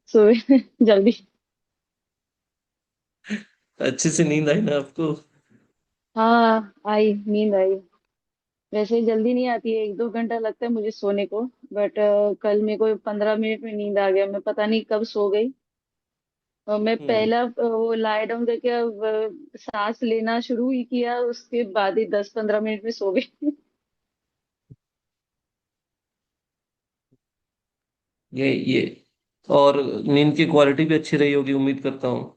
सुबह जल्दी। अच्छे से नींद आई ना आपको? हाँ, आई नींद आई। वैसे जल्दी नहीं आती है, 1-2 घंटा लगता है मुझे सोने को। बट कल मेरे को 15 मिनट में नींद आ गया, मैं पता नहीं कब सो गई। और मैं हम्म। पहला वो लाई डाउन करके अब सांस लेना शुरू ही किया, उसके बाद ही 10-15 मिनट में सो गई। ये और नींद की क्वालिटी भी अच्छी रही होगी, उम्मीद करता हूँ।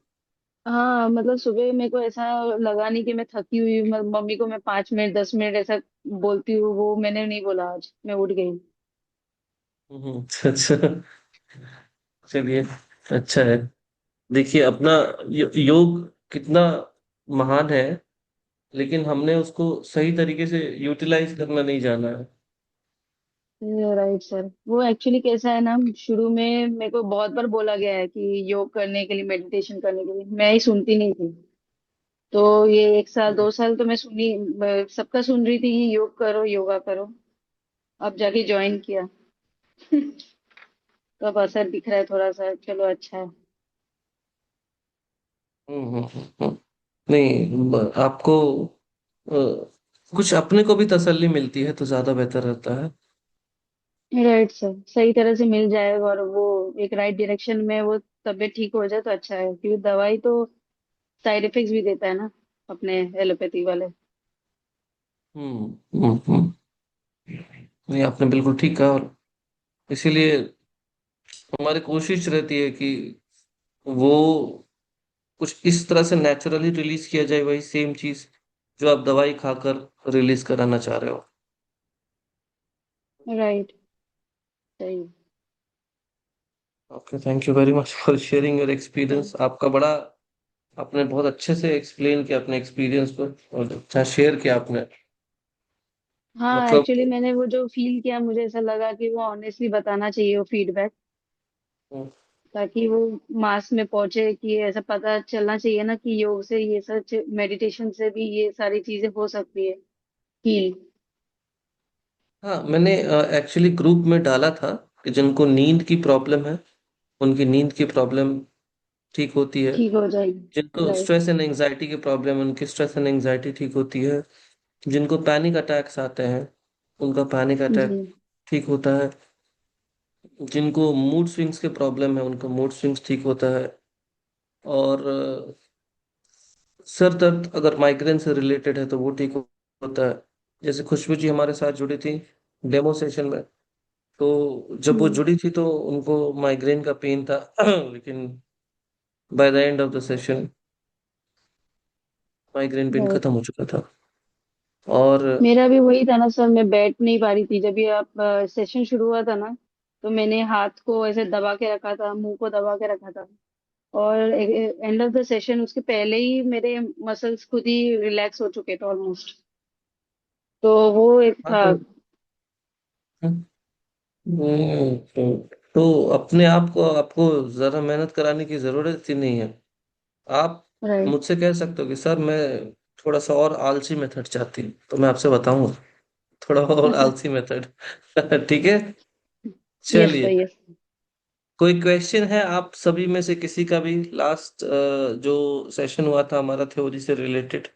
हाँ, मतलब सुबह मेरे को ऐसा लगा नहीं कि मैं थकी हुई हूँ। मम्मी को मैं 5 मिनट 10 मिनट ऐसा बोलती हूँ, वो मैंने नहीं बोला, आज मैं उठ गई। अच्छा। चलिए, अच्छा है। देखिए अपना योग कितना महान है, लेकिन हमने उसको सही तरीके से यूटिलाइज करना नहीं जाना है। राइट सर, वो एक्चुअली कैसा है ना, शुरू में मेरे को बहुत बार बोला गया है कि योग करने के लिए, मेडिटेशन करने के लिए, मैं ही सुनती नहीं थी। तो ये 1 साल 2 साल तो मैं सबका सुन रही थी कि योग करो, योगा करो। अब जाके ज्वाइन किया। तो अब असर दिख रहा है थोड़ा सा, चलो अच्छा है। नहीं, आपको कुछ अपने को भी तसल्ली मिलती है तो ज्यादा बेहतर रहता है। राइट सर, सही तरह से मिल जाए और वो एक राइट डायरेक्शन में वो तबीयत ठीक हो जाए तो अच्छा है, क्योंकि दवाई तो साइड इफेक्ट्स भी देता है ना, अपने एलोपैथी वाले। हम्म। नहीं, आपने बिल्कुल ठीक कहा। और इसीलिए हमारी कोशिश रहती है कि वो कुछ इस तरह से नेचुरली रिलीज किया जाए, वही सेम चीज जो आप दवाई खाकर रिलीज कराना चाह रहे हो। राइट, सही। Okay, thank you very much for sharing your experience. आपका बड़ा, आपने बहुत अच्छे से एक्सप्लेन किया अपने एक्सपीरियंस को, और अच्छा शेयर किया आपने। हाँ, मतलब एक्चुअली मैंने वो जो फील किया, मुझे ऐसा लगा कि वो ऑनेस्टली बताना चाहिए, वो फीडबैक, ताकि वो मास में पहुंचे, कि ऐसा पता चलना चाहिए ना कि योग से ये सच, मेडिटेशन से भी ये सारी चीजें हो सकती है, हील। हाँ, मैंने एक्चुअली ग्रुप में डाला था कि जिनको नींद की प्रॉब्लम है, उनकी नींद की प्रॉब्लम ठीक होती है। ठीक हो जाएगी, जिनको राइट। स्ट्रेस एंड एंजाइटी की प्रॉब्लम है, उनकी स्ट्रेस एंड एंजाइटी ठीक होती है। जिनको पैनिक अटैक्स आते हैं, उनका पैनिक जी। अटैक ठीक होता है। जिनको मूड स्विंग्स के प्रॉब्लम है, उनका मूड स्विंग्स ठीक होता है। और सर दर्द अगर माइग्रेन से रिलेटेड है तो वो ठीक होता है। जैसे खुशबू जी हमारे साथ जुड़ी थी डेमो सेशन में, तो जब वो हम्म। जुड़ी थी तो उनको माइग्रेन का पेन था लेकिन by the end of the session migraine pain right. खत्म हो चुका था। और मेरा भी वही था ना सर, मैं बैठ नहीं पा रही थी जब ये आप सेशन शुरू हुआ था ना। तो मैंने हाथ को ऐसे दबा के रखा था, मुंह को दबा के रखा था। और एंड ऑफ द सेशन, उसके पहले ही मेरे मसल्स खुद ही रिलैक्स हो चुके थे ऑलमोस्ट। तो वो एक हाँ था। तो अपने आप को आपको ज्यादा मेहनत कराने की जरूरत ही नहीं है। आप राइट। मुझसे कह सकते हो कि सर मैं थोड़ा सा और आलसी मेथड चाहती हूँ, तो मैं आपसे बताऊंगा थोड़ा और आलसी मेथड। ठीक है। यस सर, चलिए, यस। कोई क्वेश्चन है आप सभी में से किसी का भी, लास्ट जो सेशन हुआ था हमारा थ्योरी से related?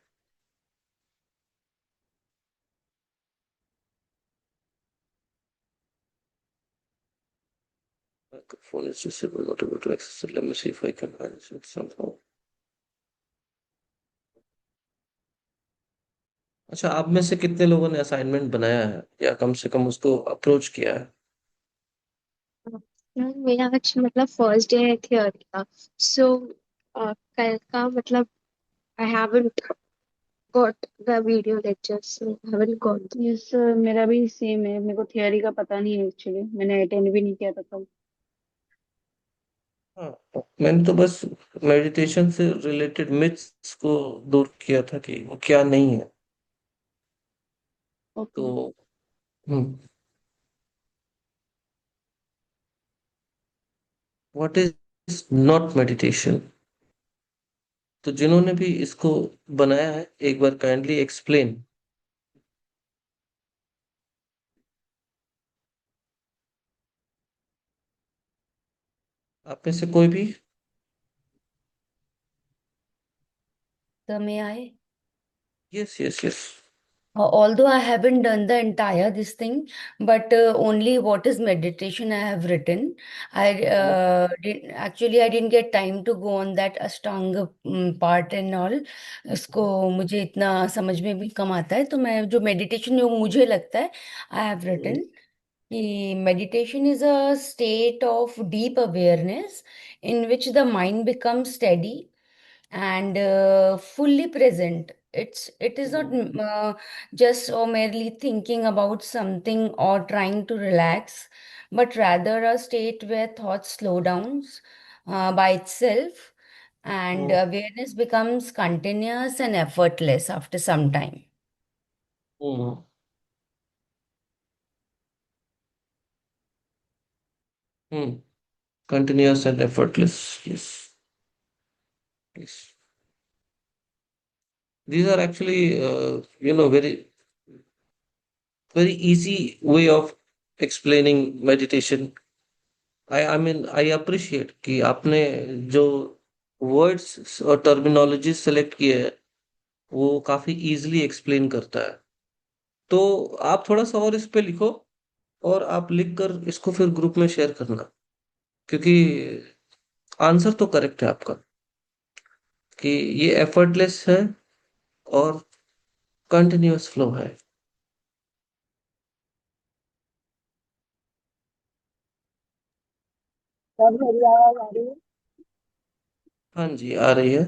Phone is disabled, not able to access it. Let me see if I can manage it somehow. अच्छा, आप में से कितने लोगों ने असाइनमेंट बनाया है या कम से कम उसको अप्रोच किया है? मेरा आज मतलब फर्स्ट डे है थियोरी का। सो कल का मतलब I haven't got the video lectures, I haven't got. Yes sir, मेरा भी सेम है, मेरे को थियरी का पता नहीं है एक्चुअली, मैंने अटेंड भी नहीं किया था कल। हाँ, मैंने तो बस मेडिटेशन से रिलेटेड मिथ्स को दूर किया था कि वो क्या नहीं है। ओके। तो हम्म व्हाट इज नॉट मेडिटेशन? तो जिन्होंने भी इसको बनाया है, एक बार काइंडली एक्सप्लेन। आप में से कोई भी? So may I? Yes yes yes. Although I haven't done the entire this thing, but only what is meditation I have written. I didn't get time to go on that Ashtanga part and all. उसको मुझे इतना समझ में भी कम आता है, तो मैं जो meditation जो मुझे लगता है I have written कि meditation is a state of deep awareness in which the mind becomes steady and fully present. It is not just or merely thinking about something or trying to relax, but rather a state where thoughts slow down by itself, and awareness becomes continuous and effortless after some time. Continuous and effortless. Yes. Yes. These are actually, very easy way of explaining meditation. I appreciate कि आपने जो words और terminology select किए हैं वो काफी easily explain करता है। तो आप थोड़ा सा और इस पे लिखो, और आप लिख कर इसको फिर ग्रुप में शेयर करना, क्योंकि आंसर तो करेक्ट है आपका कि ये एफर्टलेस है और कंटिन्यूअस फ्लो है। सब मेरी आवाज आ रही है? हाँ जी, आ रही है।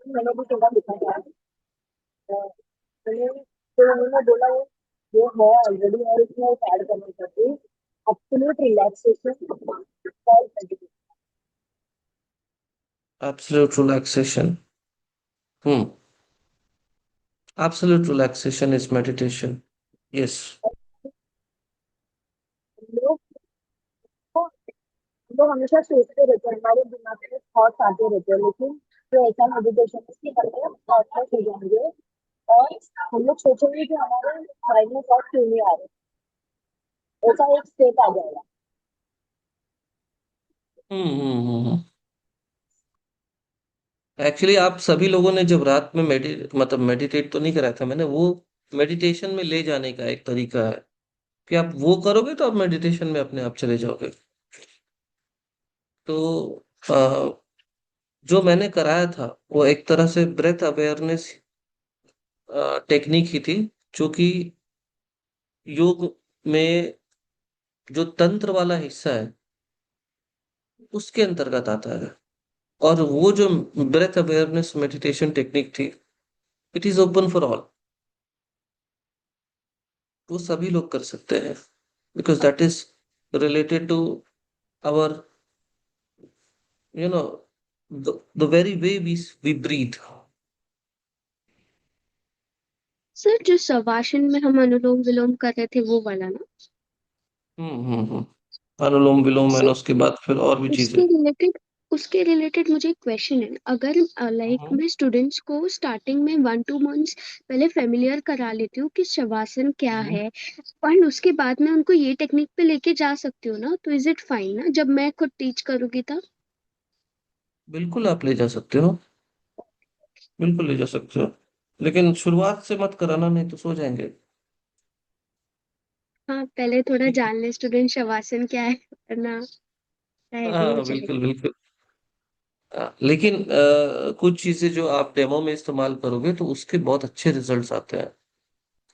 मैंने भी थोड़ा लिखा था। मैंने जो उन्होंने बोला वो जो है ऑलरेडी, और इसमें ऐड करना चाहती हूँ absolute relaxation for meditation. Absolute relaxation. Hmm. Absolute relaxation is meditation. Yes. लोग हम लोग हमेशा सोचते रहते हैं, हमारे दिमाग में थॉट्स आते रहते हैं, लेकिन जो ऐसा मेडिटेशन है कि हमें थॉटलेस हो जाएंगे और हम लोग सोचेंगे कि हमारे माइंड में थॉट क्यों नहीं आ रहे, ऐसा एक स्टेट आ जाएगा। एक्चुअली आप सभी लोगों ने जब रात में मतलब मेडिटेट तो नहीं कराया था मैंने, वो मेडिटेशन में ले जाने का एक तरीका है कि आप वो करोगे तो आप मेडिटेशन में अपने आप चले जाओगे। तो अ, जो मैंने कराया था वो एक तरह से ब्रेथ अवेयरनेस टेक्निक ही थी, जो कि योग में जो तंत्र वाला हिस्सा है उसके अंतर्गत आता है। और वो जो ब्रेथ अवेयरनेस मेडिटेशन टेक्निक थी, it is open for all. वो सभी लोग कर सकते हैं, because that is related to our, you know the very way we breathe. Sir जो शवासन में हम अनुलोम विलोम कर रहे थे वो वाला ना? अनुलोम विलोम, सर है उसके बाद फिर और भी चीजें। उसके रिलेटेड उसके रिलेटेड मुझे एक क्वेश्चन है। अगर लाइक हम्म मैं स्टूडेंट्स को स्टार्टिंग में 1-2 मंथ्स पहले फेमिलियर करा लेती हूँ कि शवासन क्या हम्म। है, और उसके बाद में उनको ये टेक्निक पे लेके जा सकती हूँ ना, तो इज इट फाइन ना जब मैं खुद टीच करूंगी तब? बिल्कुल आप ले जा सकते हो, बिल्कुल ले जा सकते हो, लेकिन शुरुआत से मत कराना, नहीं तो सो जाएंगे। हाँ, पहले थोड़ा ठीक है। जान ले स्टूडेंट शवासन क्या है, वरना हैवी हो हाँ बिल्कुल जाएगा। बिल्कुल। लेकिन कुछ चीजें जो आप डेमो में इस्तेमाल करोगे तो उसके बहुत अच्छे रिजल्ट्स आते हैं।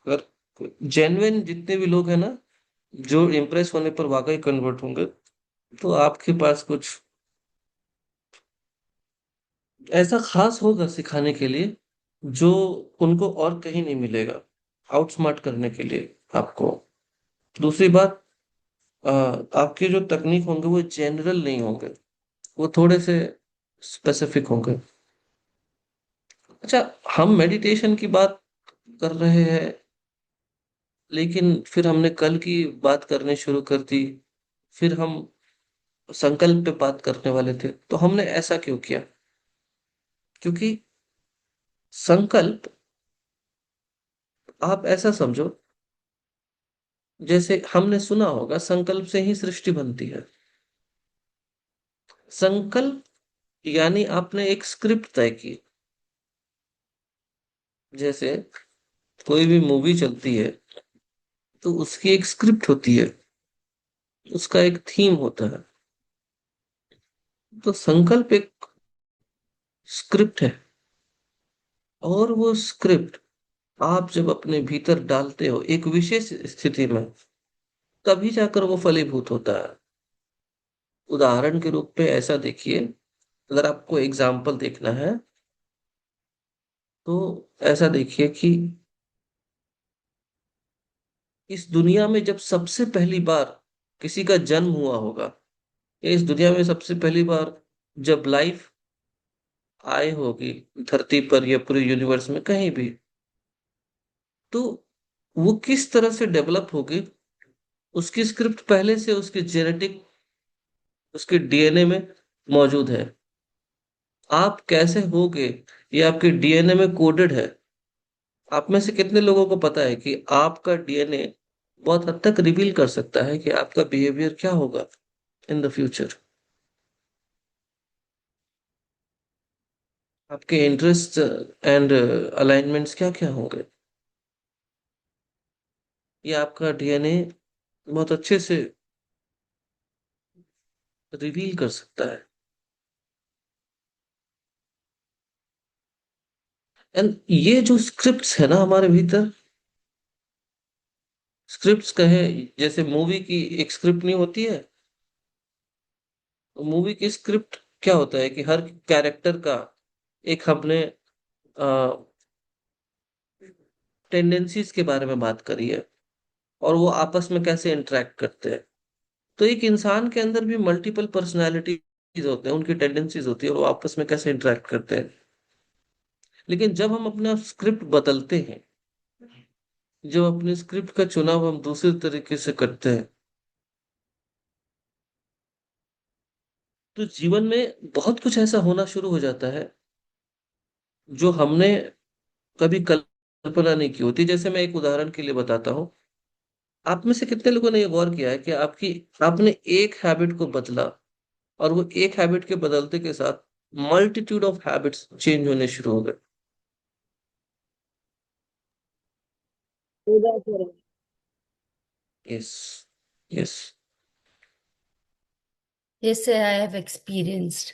अगर जेन्युइन जितने भी लोग हैं ना, जो इम्प्रेस होने पर वाकई कन्वर्ट होंगे, तो आपके पास कुछ ऐसा खास होगा सिखाने के लिए जो उनको और कहीं नहीं मिलेगा, आउटस्मार्ट करने के लिए आपको। दूसरी बात, आपके जो तकनीक होंगे वो जनरल नहीं होंगे, वो थोड़े से स्पेसिफिक होंगे। अच्छा, हम मेडिटेशन की बात कर रहे हैं, लेकिन फिर हमने कल की बात करनी शुरू कर दी, फिर हम संकल्प पे बात करने वाले थे, तो हमने ऐसा क्यों किया? क्योंकि संकल्प, आप ऐसा समझो, जैसे हमने सुना होगा संकल्प से ही सृष्टि बनती है। संकल्प यानी आपने एक स्क्रिप्ट तय की। जैसे कोई भी मूवी चलती है तो उसकी एक स्क्रिप्ट होती है, उसका एक थीम होता है। तो संकल्प एक स्क्रिप्ट है, और वो स्क्रिप्ट आप जब अपने भीतर डालते हो एक विशेष स्थिति में, तभी जाकर वो फलीभूत होता है। उदाहरण के रूप में ऐसा देखिए, अगर आपको एग्जाम्पल देखना है तो ऐसा देखिए कि इस दुनिया में जब सबसे पहली बार किसी का जन्म हुआ होगा, या इस दुनिया में सबसे पहली बार जब लाइफ आई होगी धरती पर या पूरे यूनिवर्स में कहीं भी, तो वो किस तरह से डेवलप होगी, उसकी स्क्रिप्ट पहले से उसके जेनेटिक, उसके डीएनए में मौजूद है। आप कैसे होगे ये आपके डीएनए में कोडेड है। आप में से कितने लोगों को पता है कि आपका डीएनए बहुत हद तक रिवील कर सकता है कि आपका बिहेवियर क्या होगा इन द फ्यूचर, आपके इंटरेस्ट एंड अलाइनमेंट्स क्या क्या होंगे। ये आपका डीएनए बहुत अच्छे से रिवील कर सकता है। एंड ये जो स्क्रिप्ट्स है ना हमारे भीतर, स्क्रिप्ट्स कहे, जैसे मूवी की एक स्क्रिप्ट नहीं होती है, तो मूवी की स्क्रिप्ट क्या होता है कि हर कैरेक्टर का एक हमने टेंडेंसीज के बारे में बात करी है, और वो आपस में कैसे इंटरेक्ट करते हैं। तो एक इंसान के अंदर भी मल्टीपल पर्सनालिटीज होते हैं, उनकी टेंडेंसीज होती है, और वो आपस में कैसे इंटरेक्ट करते हैं। लेकिन जब हम अपना स्क्रिप्ट बदलते हैं, जब अपने स्क्रिप्ट का चुनाव हम दूसरे तरीके से करते हैं, तो जीवन में बहुत कुछ ऐसा होना शुरू हो जाता है जो हमने कभी कल्पना नहीं की होती। जैसे मैं एक उदाहरण के लिए बताता हूँ, आप में से कितने लोगों ने ये गौर किया है कि आपने एक हैबिट को बदला, और वो एक हैबिट के बदलते के साथ मल्टीट्यूड ऑफ हैबिट्स चेंज होने शुरू हो गए। पूरा पूरा। Yes, yes. Yes, I have experienced.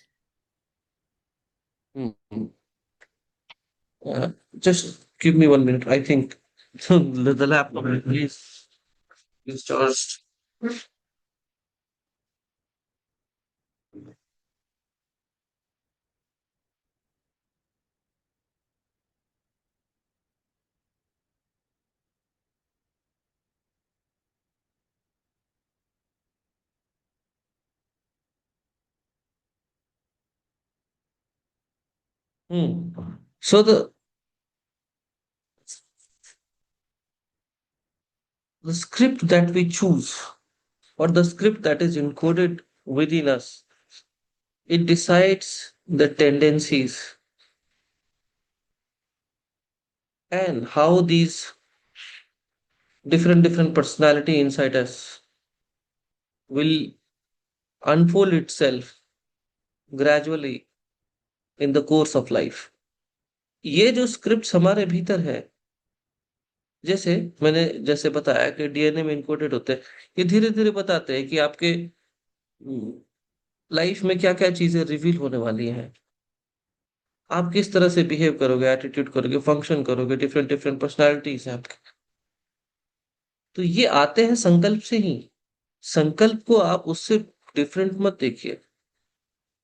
Just give me 1 minute. I think the laptop is charged. So the script that we choose, or the script that is encoded within us, it decides the tendencies and how these different personality inside us will unfold itself gradually in the course of life। ये जो scripts हमारे भीतर है, जैसे मैंने जैसे बताया कि डीएनए में इनकोडेड होते हैं, ये धीरे धीरे बताते हैं कि आपके लाइफ में क्या क्या चीजें रिवील होने वाली हैं। आप किस तरह से बिहेव करोगे, एटीट्यूड करोगे, फंक्शन करोगे, डिफरेंट डिफरेंट पर्सनालिटीज हैं आपकी। तो ये आते हैं संकल्प से ही। संकल्प को आप उससे डिफरेंट मत देखिए।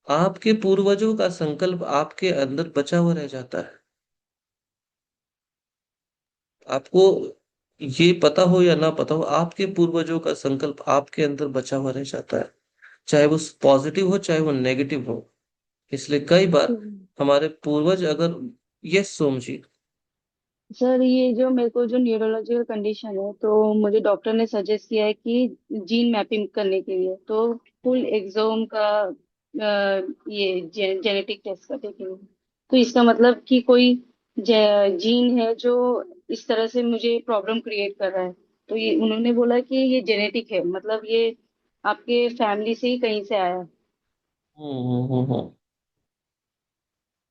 आपके पूर्वजों का संकल्प आपके अंदर बचा हुआ रह जाता है। आपको ये पता हो या ना पता हो, आपके पूर्वजों का संकल्प आपके अंदर बचा हुआ रह जाता है, चाहे वो पॉजिटिव हो चाहे वो नेगेटिव हो। इसलिए कई बार हम्म। हमारे पूर्वज अगर, यस सोम जी। सर ये जो मेरे को जो न्यूरोलॉजिकल कंडीशन है, तो मुझे डॉक्टर ने सजेस्ट किया है कि जीन मैपिंग करने के लिए तो फुल एक्सोम का ये जेनेटिक टेस्ट करने के लिए। तो इसका मतलब कि कोई जीन है जो इस तरह से मुझे प्रॉब्लम क्रिएट कर रहा है। तो ये उन्होंने बोला कि ये जेनेटिक है, मतलब ये आपके फैमिली से ही कहीं से आया है। हम्म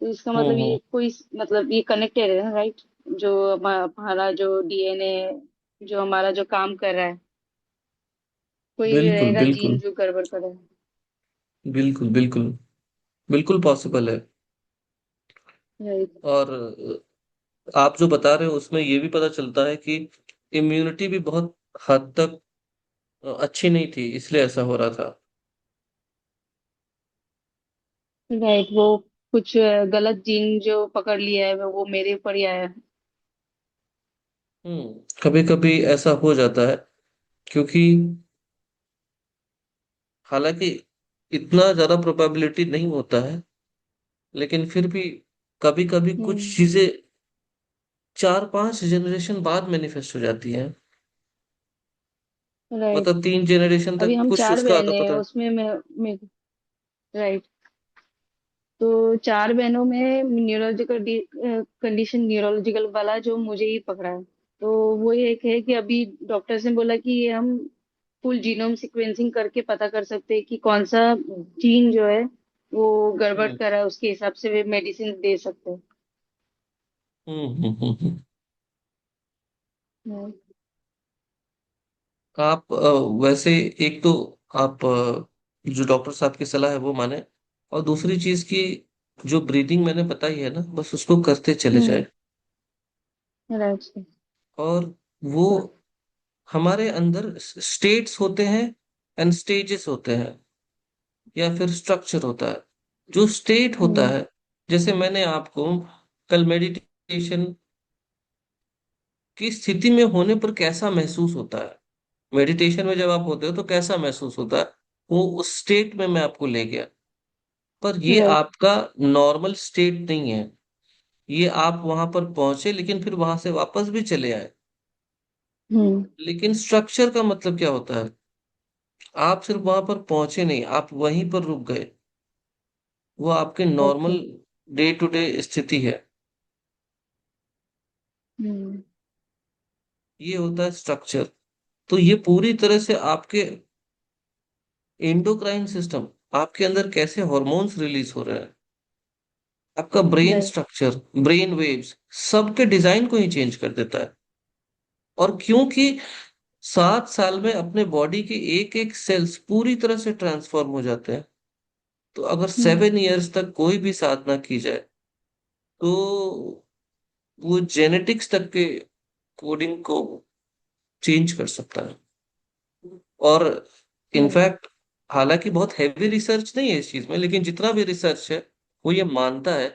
तो इसका हम्म मतलब ये हम्म, कोई मतलब ये कनेक्टेड है, राइट? जो हमारा जो डीएनए, जो हमारा जो काम कर रहा है, कोई बिल्कुल रहेगा जीन बिल्कुल जो गड़बड़ कर रहा है। बिल्कुल बिल्कुल बिल्कुल पॉसिबल है। राइट। और आप जो बता रहे हो उसमें ये भी पता चलता है कि इम्यूनिटी भी बहुत हद तक अच्छी नहीं थी, इसलिए ऐसा हो रहा था। राइट, वो कुछ गलत जीन जो पकड़ लिया है वो मेरे ऊपर ही आया है। कभी कभी ऐसा हो जाता है, क्योंकि हालांकि इतना ज्यादा प्रोबेबिलिटी नहीं होता है, लेकिन फिर भी कभी कभी कुछ हम्म। चीजें 4-5 जनरेशन बाद मैनिफेस्ट हो जाती हैं। राइट। मतलब 3 जनरेशन अभी तक हम कुछ चार उसका आता बहनें हैं, पता। उसमें मैं राइट। तो चार बहनों में न्यूरोलॉजिकल कंडीशन, न्यूरोलॉजिकल वाला जो मुझे ही पकड़ा है। तो वो एक है कि अभी डॉक्टर्स ने बोला कि ये हम फुल जीनोम सीक्वेंसिंग करके पता कर सकते हैं कि कौन सा जीन जो है वो गड़बड़ हम्म कर रहा है, उसके हिसाब से वे मेडिसिन दे सकते हैं। हम्म। हम्म। आप वैसे एक तो आप जो डॉक्टर साहब की सलाह है वो माने, और दूसरी चीज की जो ब्रीदिंग मैंने बताई है ना, बस उसको करते चले हम्म। जाए। राइट। और वो हमारे अंदर स्टेट्स होते हैं एंड स्टेजेस होते हैं, या फिर स्ट्रक्चर होता है। जो स्टेट होता हम्म। है, जैसे मैंने आपको कल मेडिटेशन की स्थिति में होने पर कैसा महसूस होता है, मेडिटेशन में जब आप होते हो तो कैसा महसूस होता है, वो उस स्टेट में मैं आपको ले गया। पर ये राइट। आपका नॉर्मल स्टेट नहीं है। ये आप वहां पर पहुंचे लेकिन फिर वहां से वापस भी चले आए। हम्म। लेकिन स्ट्रक्चर का मतलब क्या होता है? आप सिर्फ वहां पर पहुंचे नहीं, आप वहीं पर रुक गए। वो आपके okay. Normal day to day स्थिति है। हम्म। ये होता है स्ट्रक्चर। तो ये पूरी तरह से आपके एंडोक्राइन सिस्टम, आपके अंदर कैसे हॉर्मोन्स रिलीज हो रहे हैं, आपका brain right. Structure, brain waves, सबके डिजाइन को ही चेंज कर देता है। और क्योंकि 7 साल में अपने बॉडी के एक एक सेल्स पूरी तरह से ट्रांसफॉर्म हो जाते हैं, तो अगर हम्म। 7 इयर्स तक कोई भी साधना की जाए, तो वो जेनेटिक्स तक के कोडिंग को चेंज कर सकता है। और राइट। इनफैक्ट, हालांकि बहुत हैवी रिसर्च नहीं है इस चीज में, लेकिन जितना भी रिसर्च है वो ये मानता है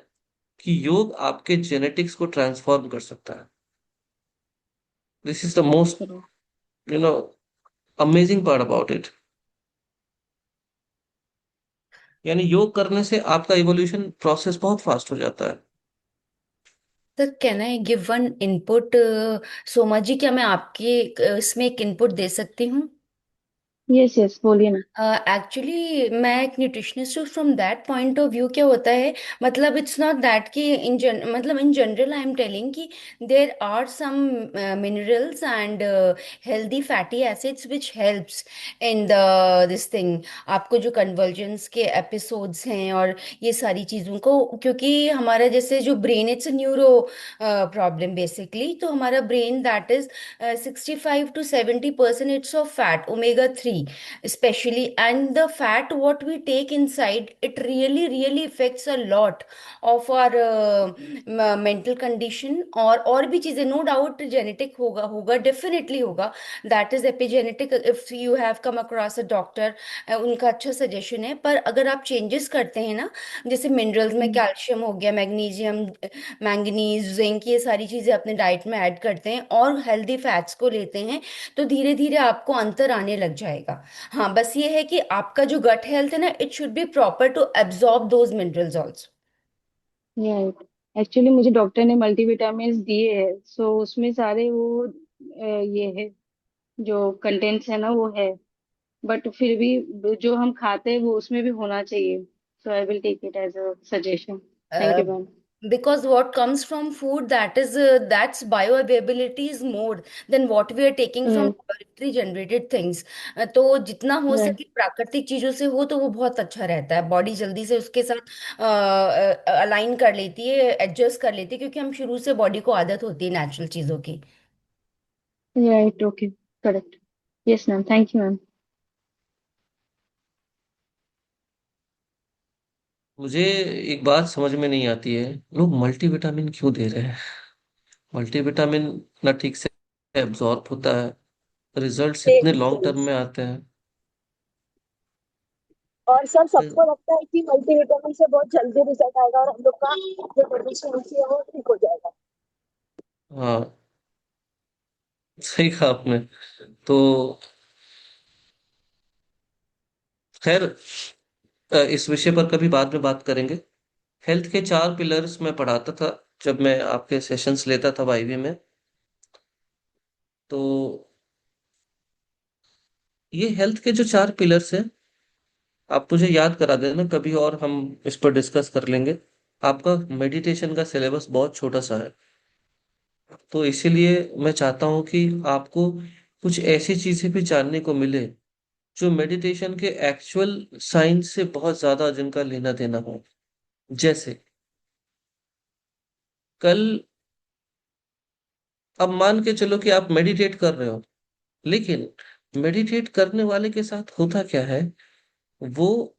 कि योग आपके जेनेटिक्स को ट्रांसफॉर्म कर सकता है। This is the most, you know, amazing part about it. यानी योग करने से आपका इवोल्यूशन प्रोसेस बहुत फास्ट हो जाता है। Sir can I give one input? Soma ji, क्या मैं आपके इसमें एक इनपुट दे सकती हूँ? यस यस, बोलिए ना। एक्चुअली मैं एक न्यूट्रिशनिस्ट हूँ। From that point of view क्या होता है, मतलब इट्स नॉट दैट कि मतलब in general I am telling कि there are some minerals and healthy fatty acids which helps in the this thing, आपको जो कन्वर्जेंस के एपिसोड्स हैं और ये सारी चीज़ों को, क्योंकि हमारा जैसे जो brain, it's neuro problem basically, तो हमारा brain that is 65 to 70% it's of fat, omega 3 especially, and the fat what we take inside, it really affects a lot of our mental condition, और भी चीजें, नो डाउट जेनेटिक होगा, होगा definitely होगा, that is epigenetic if you have come across a doctor, उनका अच्छा suggestion है। पर अगर आप चेंजेस करते हैं ना, जैसे मिनरल्स में हम्म। कैल्शियम हो गया, मैग्नीशियम, मैंगनीज, जिंक, ये सारी चीजें अपने डाइट में ऐड करते हैं और हेल्दी फैट्स को लेते हैं, तो धीरे धीरे आपको अंतर आने लग जाएगा। हाँ, बस ये है कि आपका जो गट हेल्थ है ना, it should be proper to absorb those minerals also. Right. Actually मुझे डॉक्टर ने मल्टीविटामिन्स दिए हैं, सो उसमें सारे वो ये है, जो कंटेंट्स है ना वो है। बट फिर भी जो हम खाते हैं वो उसमें भी होना चाहिए। So I will take it as a suggestion. Thank you ma'am. because what comes from food, that's bioavailability is more than what we are taking from right laboratory generated things. तो जितना हो राइट सके प्राकृतिक चीजों से हो तो वो बहुत अच्छा रहता है, बॉडी जल्दी से उसके साथ अलाइन कर लेती है, एडजस्ट कर लेती है, क्योंकि हम शुरू से बॉडी को आदत होती है नेचुरल चीजों की। Right okay correct yes ma'am thank you ma'am मुझे एक बात समझ में नहीं आती है, लोग मल्टीविटामिन क्यों दे रहे हैं? मल्टीविटामिन ना ठीक से एब्जॉर्ब होता है, रिजल्ट्स इतने लॉन्ग टर्म में आते हैं। और सर फिर सबको लगता है कि मल्टीविटामिन से बहुत जल्दी रिजल्ट आएगा और हम लोग का जो डेफिशिएंसी है वो ठीक हो जाएगा। हाँ, सही कहा आपने। तो खैर, इस विषय पर कभी बाद में बात करेंगे। हेल्थ के 4 पिलर्स मैं पढ़ाता था जब मैं आपके सेशंस लेता था वाईवी में। तो ये हेल्थ के जो 4 पिलर्स हैं, आप मुझे याद करा देना कभी और हम इस पर डिस्कस कर लेंगे। आपका मेडिटेशन का सिलेबस बहुत छोटा सा है, तो इसीलिए मैं चाहता हूँ कि आपको कुछ ऐसी चीजें भी जानने को मिले जो मेडिटेशन के एक्चुअल साइंस से बहुत ज्यादा जिनका लेना देना हो। जैसे कल, अब मान के चलो कि आप मेडिटेट कर रहे हो, लेकिन मेडिटेट करने वाले के साथ होता क्या है, वो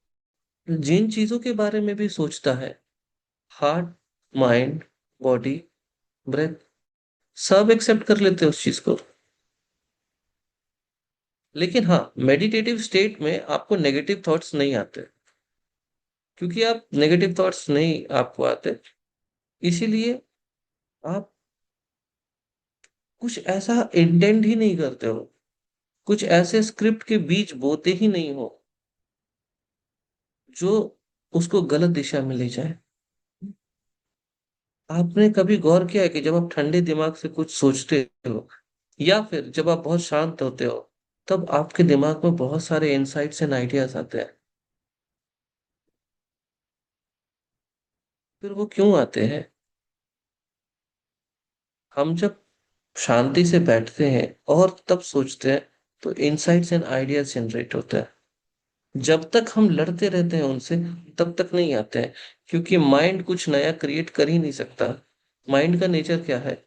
जिन चीजों के बारे में भी सोचता है, हार्ट, माइंड, बॉडी, ब्रेथ, सब एक्सेप्ट कर लेते हैं उस चीज को। लेकिन हाँ, मेडिटेटिव स्टेट में आपको नेगेटिव थॉट्स नहीं आते, क्योंकि आप नेगेटिव थॉट्स नहीं आपको आते, इसीलिए आप कुछ ऐसा इंटेंट ही नहीं करते हो, कुछ ऐसे स्क्रिप्ट के बीज बोते ही नहीं हो जो उसको गलत दिशा में ले जाए। आपने कभी गौर किया है कि जब आप ठंडे दिमाग से कुछ सोचते हो, या फिर जब आप बहुत शांत होते हो, तब आपके दिमाग में बहुत सारे इंसाइट्स एंड आइडियाज आते हैं। फिर वो क्यों आते हैं? हम जब शांति से बैठते हैं और तब सोचते हैं, तो इंसाइट्स एंड आइडियाज जनरेट होते हैं। जब तक हम लड़ते रहते हैं उनसे, तब तक नहीं आते हैं, क्योंकि माइंड कुछ नया क्रिएट कर ही नहीं सकता। माइंड का नेचर क्या है?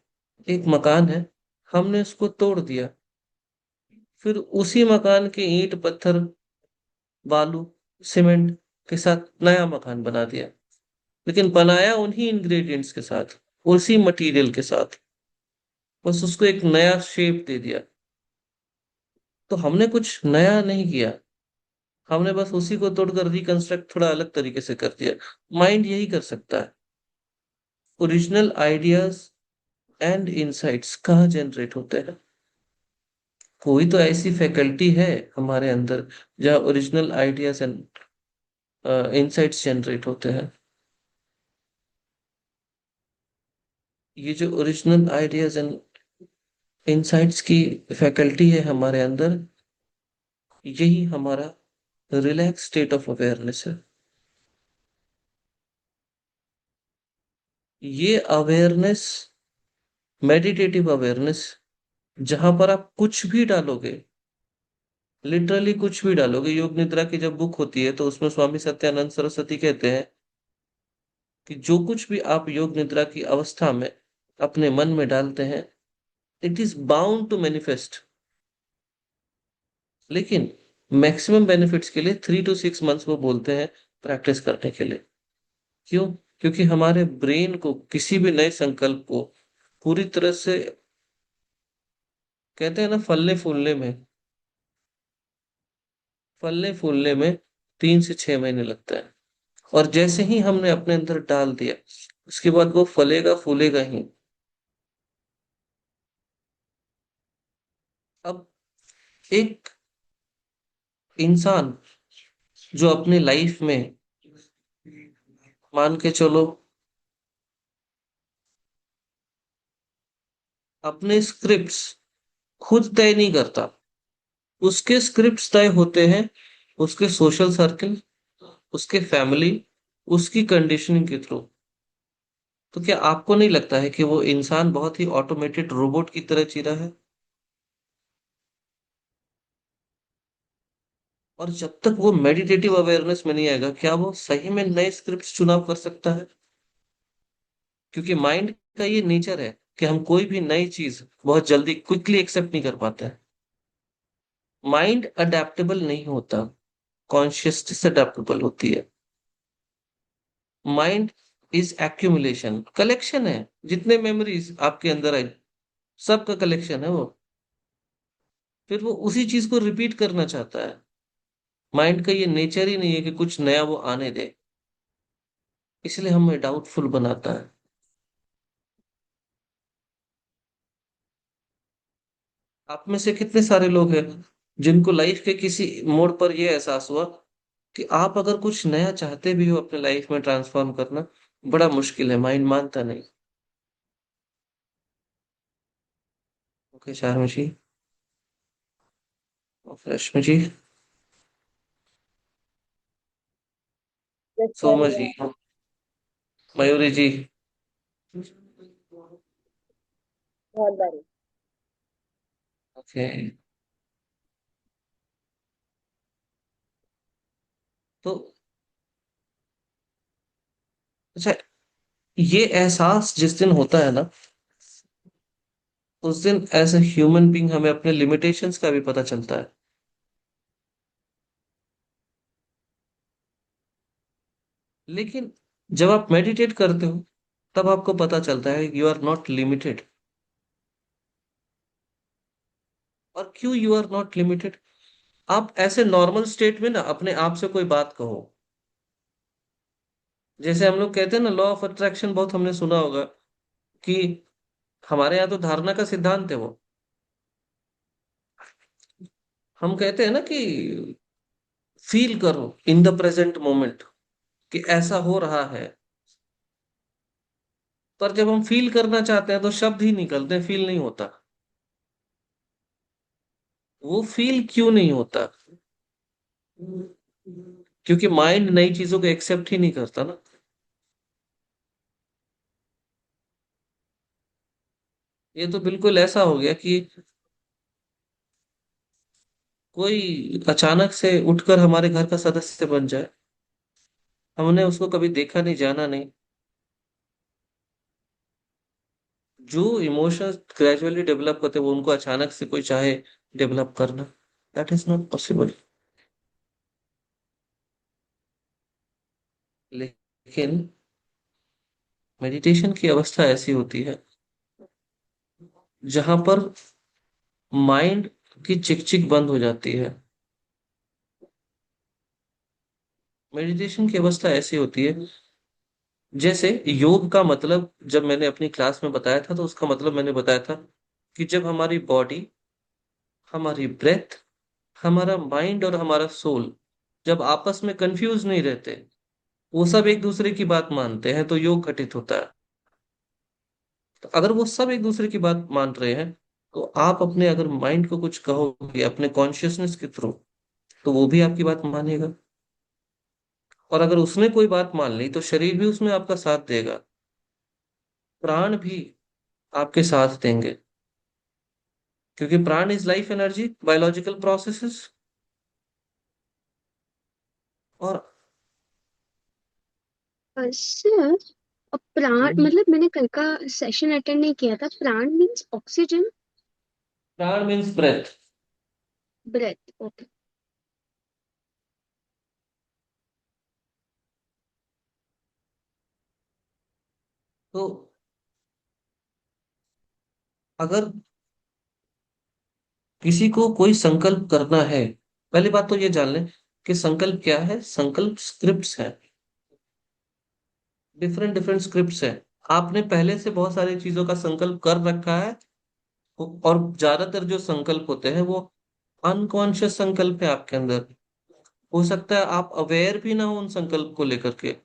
एक मकान है, हमने उसको तोड़ दिया, फिर उसी मकान के ईंट पत्थर बालू सीमेंट के साथ नया मकान बना दिया, लेकिन बनाया उन्हीं इंग्रेडिएंट्स के साथ, उसी मटेरियल के साथ, बस उसको एक नया शेप दे दिया। तो हमने कुछ नया नहीं किया, हमने बस उसी को तोड़कर रिकंस्ट्रक्ट थोड़ा अलग तरीके से कर दिया। माइंड यही कर सकता है। ओरिजिनल आइडियाज एंड इंसाइट्स कहाँ जनरेट होते हैं? कोई तो ऐसी फैकल्टी है हमारे अंदर जहाँ original ideas and insights generate होते हैं। ये जो ओरिजिनल आइडियाज एंड इंसाइट्स की फैकल्टी है हमारे अंदर, यही हमारा रिलैक्स स्टेट ऑफ अवेयरनेस है। ये अवेयरनेस, मेडिटेटिव अवेयरनेस, जहां पर आप कुछ भी डालोगे, लिटरली कुछ भी डालोगे। योग निद्रा की जब बुक होती है तो उसमें स्वामी सत्यानंद सरस्वती कहते हैं कि जो कुछ भी आप योग निद्रा की अवस्था में अपने मन में डालते हैं, it is bound to manifest. लेकिन मैक्सिमम बेनिफिट्स के लिए 3 to 6 मंथ्स वो बोलते हैं प्रैक्टिस करने के लिए। क्यों? क्योंकि हमारे ब्रेन को किसी भी नए संकल्प को पूरी तरह से, कहते हैं ना, फलने फूलने में 3 से 6 महीने लगता है। और जैसे ही हमने अपने अंदर डाल दिया, उसके बाद वो फलेगा फूलेगा ही। अब एक इंसान जो अपने लाइफ में, मान के चलो, अपने स्क्रिप्ट्स खुद तय नहीं करता, उसके स्क्रिप्ट्स तय होते हैं उसके सोशल सर्कल, उसके फैमिली, उसकी कंडीशनिंग के थ्रू। तो क्या आपको नहीं लगता है कि वो इंसान बहुत ही ऑटोमेटेड रोबोट की तरह जी रहा है? और जब तक वो मेडिटेटिव अवेयरनेस में नहीं आएगा, क्या वो सही में नए स्क्रिप्ट चुनाव कर सकता है? क्योंकि माइंड का ये नेचर है कि हम कोई भी नई चीज बहुत जल्दी क्विकली एक्सेप्ट नहीं कर पाते हैं। माइंड अडेप्टेबल नहीं होता, कॉन्शियसनेस अडेप्टेबल होती है। माइंड इज एक्यूमुलेशन, कलेक्शन है। जितने मेमोरीज आपके अंदर है, सबका कलेक्शन है वो। फिर वो उसी चीज को रिपीट करना चाहता है। माइंड का ये नेचर ही नहीं है कि कुछ नया वो आने दे। इसलिए हमें डाउटफुल बनाता है। आप में से कितने सारे लोग हैं जिनको लाइफ के किसी मोड़ पर ये एहसास हुआ कि आप अगर कुछ नया चाहते भी हो अपने लाइफ में ट्रांसफॉर्म करना, बड़ा मुश्किल है, माइंड मानता नहीं। ओके शार्मी जी, रश्मि जी, यस सोमा सर। जी, मयूरी जी। बहुत बारी। ओके। तो अच्छा, ये एहसास जिस दिन होता है ना, उस दिन एज ए ह्यूमन बीइंग हमें अपने लिमिटेशंस का भी पता चलता है। लेकिन जब आप मेडिटेट करते हो, तब आपको पता चलता है यू आर नॉट लिमिटेड। और क्यों यू आर नॉट लिमिटेड? आप ऐसे नॉर्मल स्टेट में ना अपने आप से कोई बात कहो, जैसे हम लोग कहते हैं ना, लॉ ऑफ अट्रैक्शन बहुत हमने सुना होगा कि हमारे यहाँ तो धारणा का सिद्धांत है वो। हम कहते हैं ना कि फील करो इन द प्रेजेंट मोमेंट, कि ऐसा हो रहा है। पर जब हम फील करना चाहते हैं तो शब्द ही निकलते हैं, फील नहीं होता। वो फील क्यों नहीं होता? क्योंकि माइंड नई चीजों को एक्सेप्ट ही नहीं करता ना। ये तो बिल्कुल ऐसा हो गया कि कोई अचानक से उठकर हमारे घर का सदस्य बन जाए। हमने उसको कभी देखा नहीं, जाना नहीं। जो इमोशंस ग्रेजुअली डेवलप करते हैं वो उनको अचानक से कोई चाहे डेवलप करना, दैट इज नॉट पॉसिबल। लेकिन मेडिटेशन की अवस्था ऐसी होती है जहां पर माइंड की चिकचिक बंद हो जाती है। मेडिटेशन की अवस्था ऐसी होती है, जैसे योग का मतलब जब मैंने अपनी क्लास में बताया था तो उसका मतलब मैंने बताया था कि जब हमारी बॉडी, हमारी ब्रेथ, हमारा माइंड और हमारा सोल जब आपस में कंफ्यूज नहीं रहते, वो सब एक दूसरे की बात मानते हैं, तो योग घटित होता है। तो अगर वो सब एक दूसरे की बात मान रहे हैं, तो आप अपने अगर माइंड को कुछ कहोगे अपने कॉन्शियसनेस के थ्रू, तो वो भी आपकी बात मानेगा। और अगर उसने कोई बात मान ली तो शरीर भी उसमें आपका साथ देगा, प्राण भी आपके साथ देंगे। क्योंकि प्राण is life energy, biological processes. और सर, प्राण मतलब मैंने कल का सेशन अटेंड नहीं किया था। प्राण मीन्स ऑक्सीजन, प्राण मीन्स ब्रेथ। ब्रेथ। ओके। तो अगर किसी को कोई संकल्प करना है, पहली बात तो ये जान लें कि संकल्प क्या है। संकल्प स्क्रिप्ट्स है, डिफरेंट डिफरेंट स्क्रिप्ट्स है। आपने पहले से बहुत सारी चीजों का संकल्प कर रखा है। और ज्यादातर जो संकल्प होते हैं वो अनकॉन्शियस संकल्प है आपके अंदर। हो सकता है आप अवेयर भी ना हो उन संकल्प को लेकर के।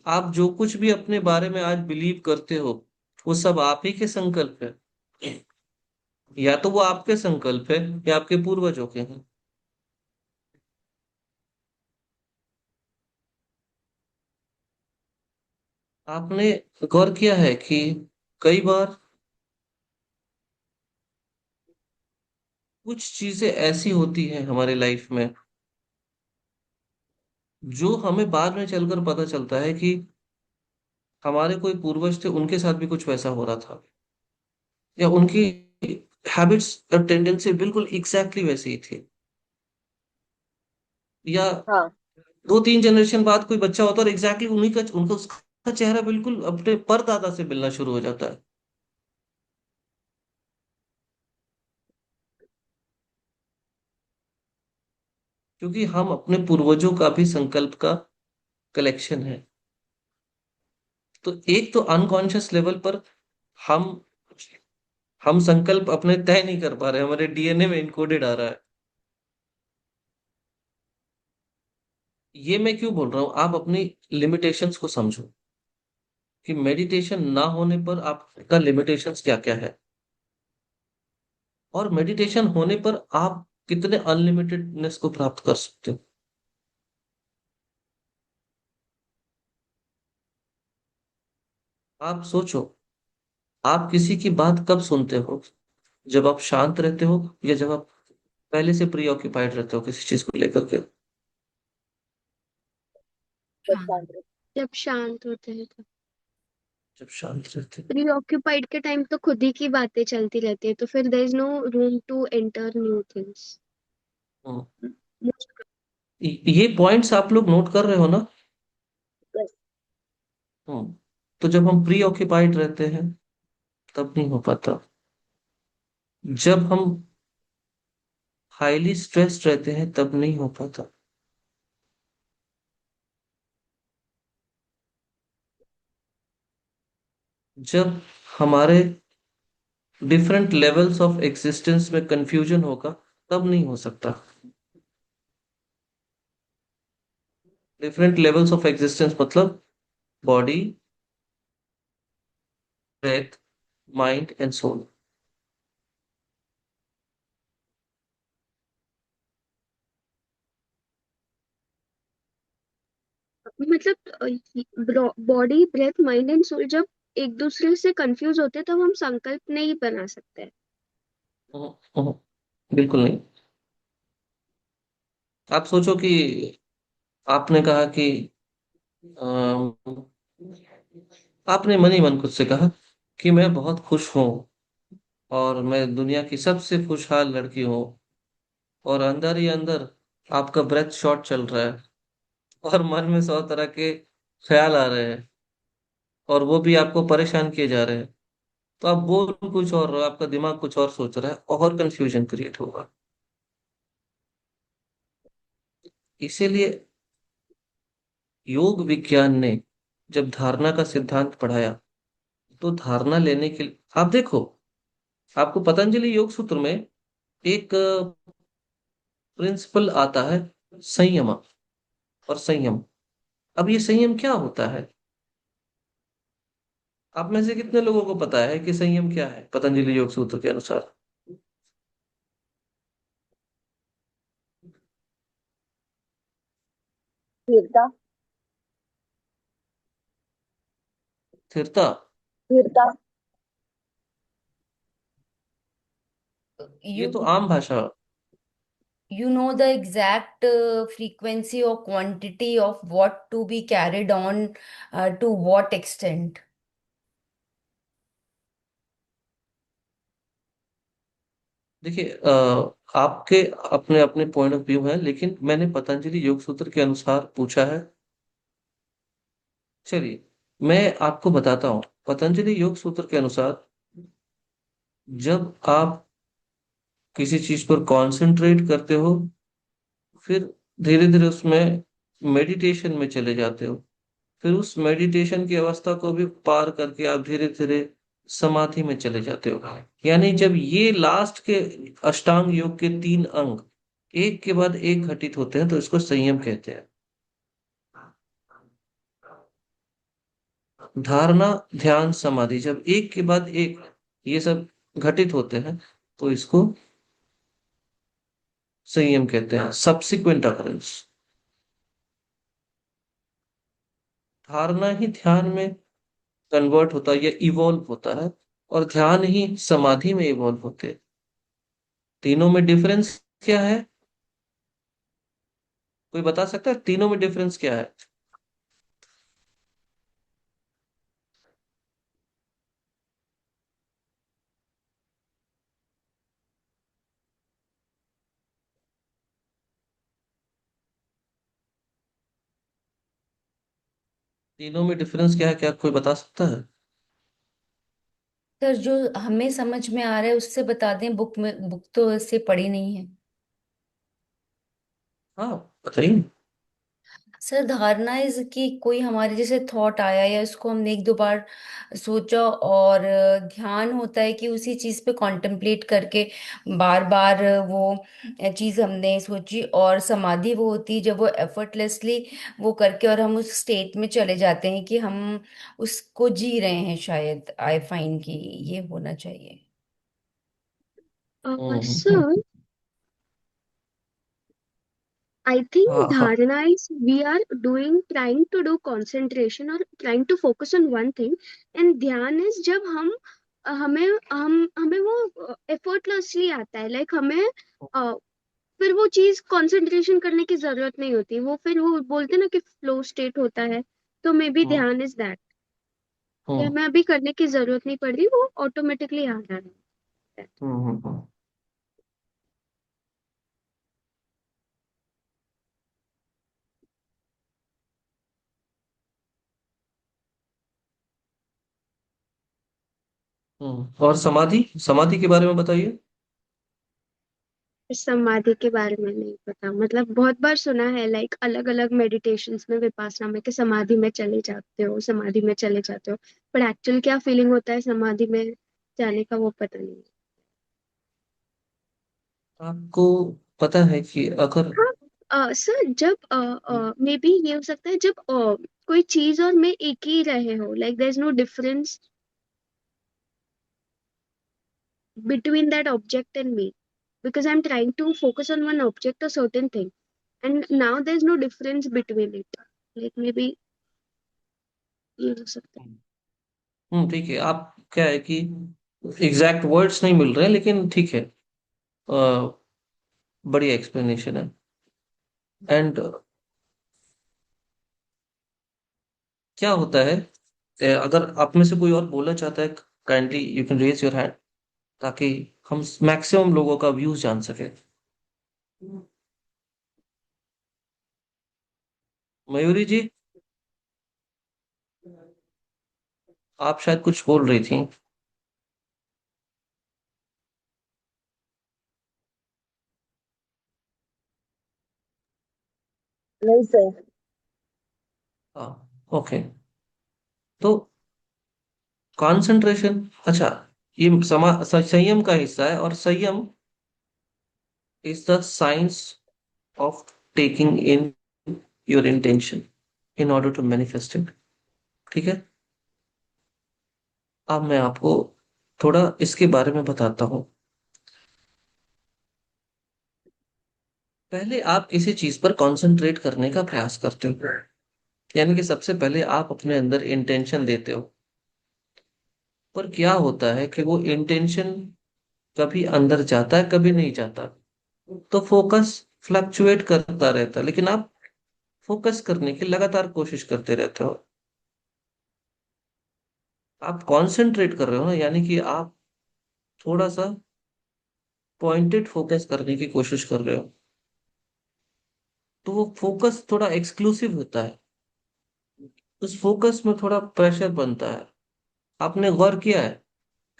आप जो कुछ भी अपने बारे में आज बिलीव करते हो, वो सब आप ही के संकल्प है। या तो वो आपके संकल्प है या आपके पूर्वजों के हैं। आपने गौर किया है कि कई बार कुछ चीजें ऐसी होती हैं हमारे लाइफ में जो हमें बाद में चलकर पता चलता है कि हमारे कोई पूर्वज थे, उनके साथ भी कुछ वैसा हो रहा था, या उनकी हैबिट्स और टेंडेंसी बिल्कुल एग्जैक्टली वैसे ही थी। या हाँ। 2-3 जनरेशन बाद कोई बच्चा होता है और एग्जैक्टली उन्हीं का उनका उसका चेहरा बिल्कुल अपने परदादा से मिलना शुरू हो जाता है। क्योंकि हम अपने पूर्वजों का भी संकल्प का कलेक्शन है। तो एक तो अनकॉन्शियस लेवल पर हम हम संकल्प अपने तय नहीं कर पा रहे, हमारे डीएनए में इनकोडेड आ रहा है। ये मैं क्यों बोल रहा हूं, आप अपनी लिमिटेशंस को समझो कि मेडिटेशन ना होने पर आपका लिमिटेशंस क्या क्या है, और मेडिटेशन होने पर आप कितने अनलिमिटेडनेस को प्राप्त कर सकते हो। आप सोचो, आप किसी की बात कब सुनते हो? जब आप शांत रहते हो, या जब आप पहले से प्री ऑक्यूपाइड रहते हो किसी चीज को लेकर के? बस हाँ। शांत रहो। जब शांत होते हैं तो। जब शांत रहते हो। प्री ऑक्यूपाइड के टाइम तो खुद ही की बातें चलती रहती है, तो फिर there is no room to enter new things. Hmm. ये पॉइंट्स आप लोग नोट कर रहे हो ना? बस। हम्म। तो जब हम प्री ऑक्यूपाइड रहते हैं तब नहीं हो पाता। जब हम हाईली स्ट्रेस्ड रहते हैं तब नहीं हो पाता। जब हमारे डिफरेंट लेवल्स ऑफ एग्जिस्टेंस में कंफ्यूजन होगा तब नहीं हो सकता। डिफरेंट लेवल्स ऑफ एग्जिस्टेंस मतलब body, breath, mind and soul. मतलब body breath mind and soul जब एक दूसरे से कंफ्यूज होते हैं तब हम संकल्प नहीं बना सकते। बिल्कुल नहीं। आप सोचो कि आपने कहा कि अम, आपने मन ही मन खुद से कहा कि मैं बहुत खुश हूं, और मैं दुनिया की सबसे खुशहाल लड़की हूँ, और अंदर ही अंदर आपका ब्रेथ शॉट चल रहा है, और मन में 100 तरह के ख्याल आ रहे हैं, और वो भी आपको परेशान किए जा रहे हैं। तो आप बोल कुछ और रहे हो, आपका दिमाग कुछ और सोच रहा है, और कंफ्यूजन क्रिएट होगा। इसीलिए योग विज्ञान ने जब धारणा का सिद्धांत पढ़ाया, तो धारणा लेने के लिए आप देखो, आपको पतंजलि योग सूत्र में एक प्रिंसिपल आता है, संयम और संयम। अब ये संयम क्या होता है? आप में से कितने लोगों को पता है कि संयम क्या है पतंजलि योग सूत्र के अनुसार? स्थिरता। स्थिरता? स्थिरता। ये You तो आम भाषा। you know the exact frequency or quantity of what to be carried on to what extent. देखिए, आपके अपने अपने पॉइंट ऑफ व्यू है, लेकिन मैंने पतंजलि योग सूत्र के अनुसार पूछा है। चलिए, मैं आपको बताता हूँ। पतंजलि योग सूत्र के अनुसार जब आप किसी चीज पर कंसंट्रेट करते हो, फिर धीरे धीरे उसमें मेडिटेशन में चले जाते हो, फिर उस मेडिटेशन की अवस्था को भी पार करके आप धीरे धीरे समाधि में चले जाते हो। यानी जब ये लास्ट के अष्टांग योग के 3 अंग एक के बाद एक घटित होते हैं, तो इसको संयम कहते हैं। धारणा, ध्यान, समाधि जब एक के बाद एक ये सब घटित होते हैं, तो इसको संयम कहते हैं, सब्सिक्वेंट अकरेंस। धारणा ही ध्यान में कन्वर्ट होता है या इवॉल्व होता है, और ध्यान ही समाधि में इवॉल्व होते हैं। तीनों में डिफरेंस क्या है? कोई बता सकता है तीनों में डिफरेंस क्या है? तीनों में डिफरेंस क्या है, क्या कोई बता सकता है? सर जो हमें समझ में आ रहा है उससे बता दें, बुक में, बुक तो ऐसे पढ़ी नहीं है। हाँ, बताइए। सर धारणा इज कि कोई हमारे जैसे थॉट आया या उसको हमने एक दो बार सोचा, और ध्यान होता है कि उसी चीज पे कॉन्टेम्पलेट करके बार बार वो चीज हमने सोची, और समाधि वो होती है जब वो एफर्टलेसली वो करके और हम उस स्टेट में चले जाते हैं कि हम उसको जी रहे हैं, शायद आई फाइंड कि ये होना चाहिए। हम्म। So I think हाँ हाँ। dharana is we are doing trying to do concentration or trying to focus on one thing, and ध्यान is जब हम हमें वो effortlessly आता है, like हमें फिर वो चीज कंसंट्रेशन करने की जरूरत नहीं होती, वो फिर वो बोलते हैं ना कि फ्लो स्टेट होता है। तो मे बी हम्म ध्यान इज दैट कि हम्म हमें अभी करने की जरूरत नहीं पड़ रही, वो ऑटोमेटिकली आ रहा है। हम्म। और समाधि, समाधि के बारे में बताइए। समाधि के बारे में नहीं पता, मतलब बहुत बार सुना है, लाइक अलग अलग मेडिटेशंस में विपासना में कि समाधि में चले जाते हो, समाधि में चले जाते हो, पर एक्चुअल क्या फीलिंग होता है समाधि में जाने का वो पता नहीं। आपको पता है कि अगर हाँ सर, जब मे बी ये हो सकता है जब कोई चीज और मैं एक ही रहे हो, like there is no difference between that object and me, because I'm trying to focus on one object or certain thing, and now there's no difference between it, like maybe ये हो सकता ठीक है। आप क्या है कि एग्जैक्ट वर्ड्स नहीं मिल रहे, लेकिन ठीक है। बढ़िया एक्सप्लेनेशन है। एंड क्या होता है, अगर आप में से कोई और बोलना चाहता है, kindly you can raise your hand, ताकि हम मैक्सिमम लोगों का व्यूज जान सके। मयूरी जी, आप शायद कुछ बोल रही थी। नहीं सर। हाँ, ओके। तो कंसंट्रेशन, अच्छा, ये संयम का हिस्सा है, और संयम is the science of taking in your intention in order to manifest it. ठीक है। अब मैं आपको थोड़ा इसके बारे में बताता हूँ। पहले आप किसी चीज पर कंसंट्रेट करने का प्रयास करते हो, यानी कि सबसे पहले आप अपने अंदर इंटेंशन देते हो। पर क्या होता है कि वो इंटेंशन कभी अंदर जाता है, कभी नहीं जाता। तो फोकस फ्लक्चुएट करता रहता है, लेकिन आप फोकस करने की लगातार कोशिश करते रहते हो। आप कंसंट्रेट कर रहे हो ना, यानी कि आप थोड़ा सा पॉइंटेड फोकस करने की कोशिश कर रहे हो। तो वो फोकस थोड़ा एक्सक्लूसिव होता है, उस फोकस में थोड़ा प्रेशर बनता है। आपने गौर किया है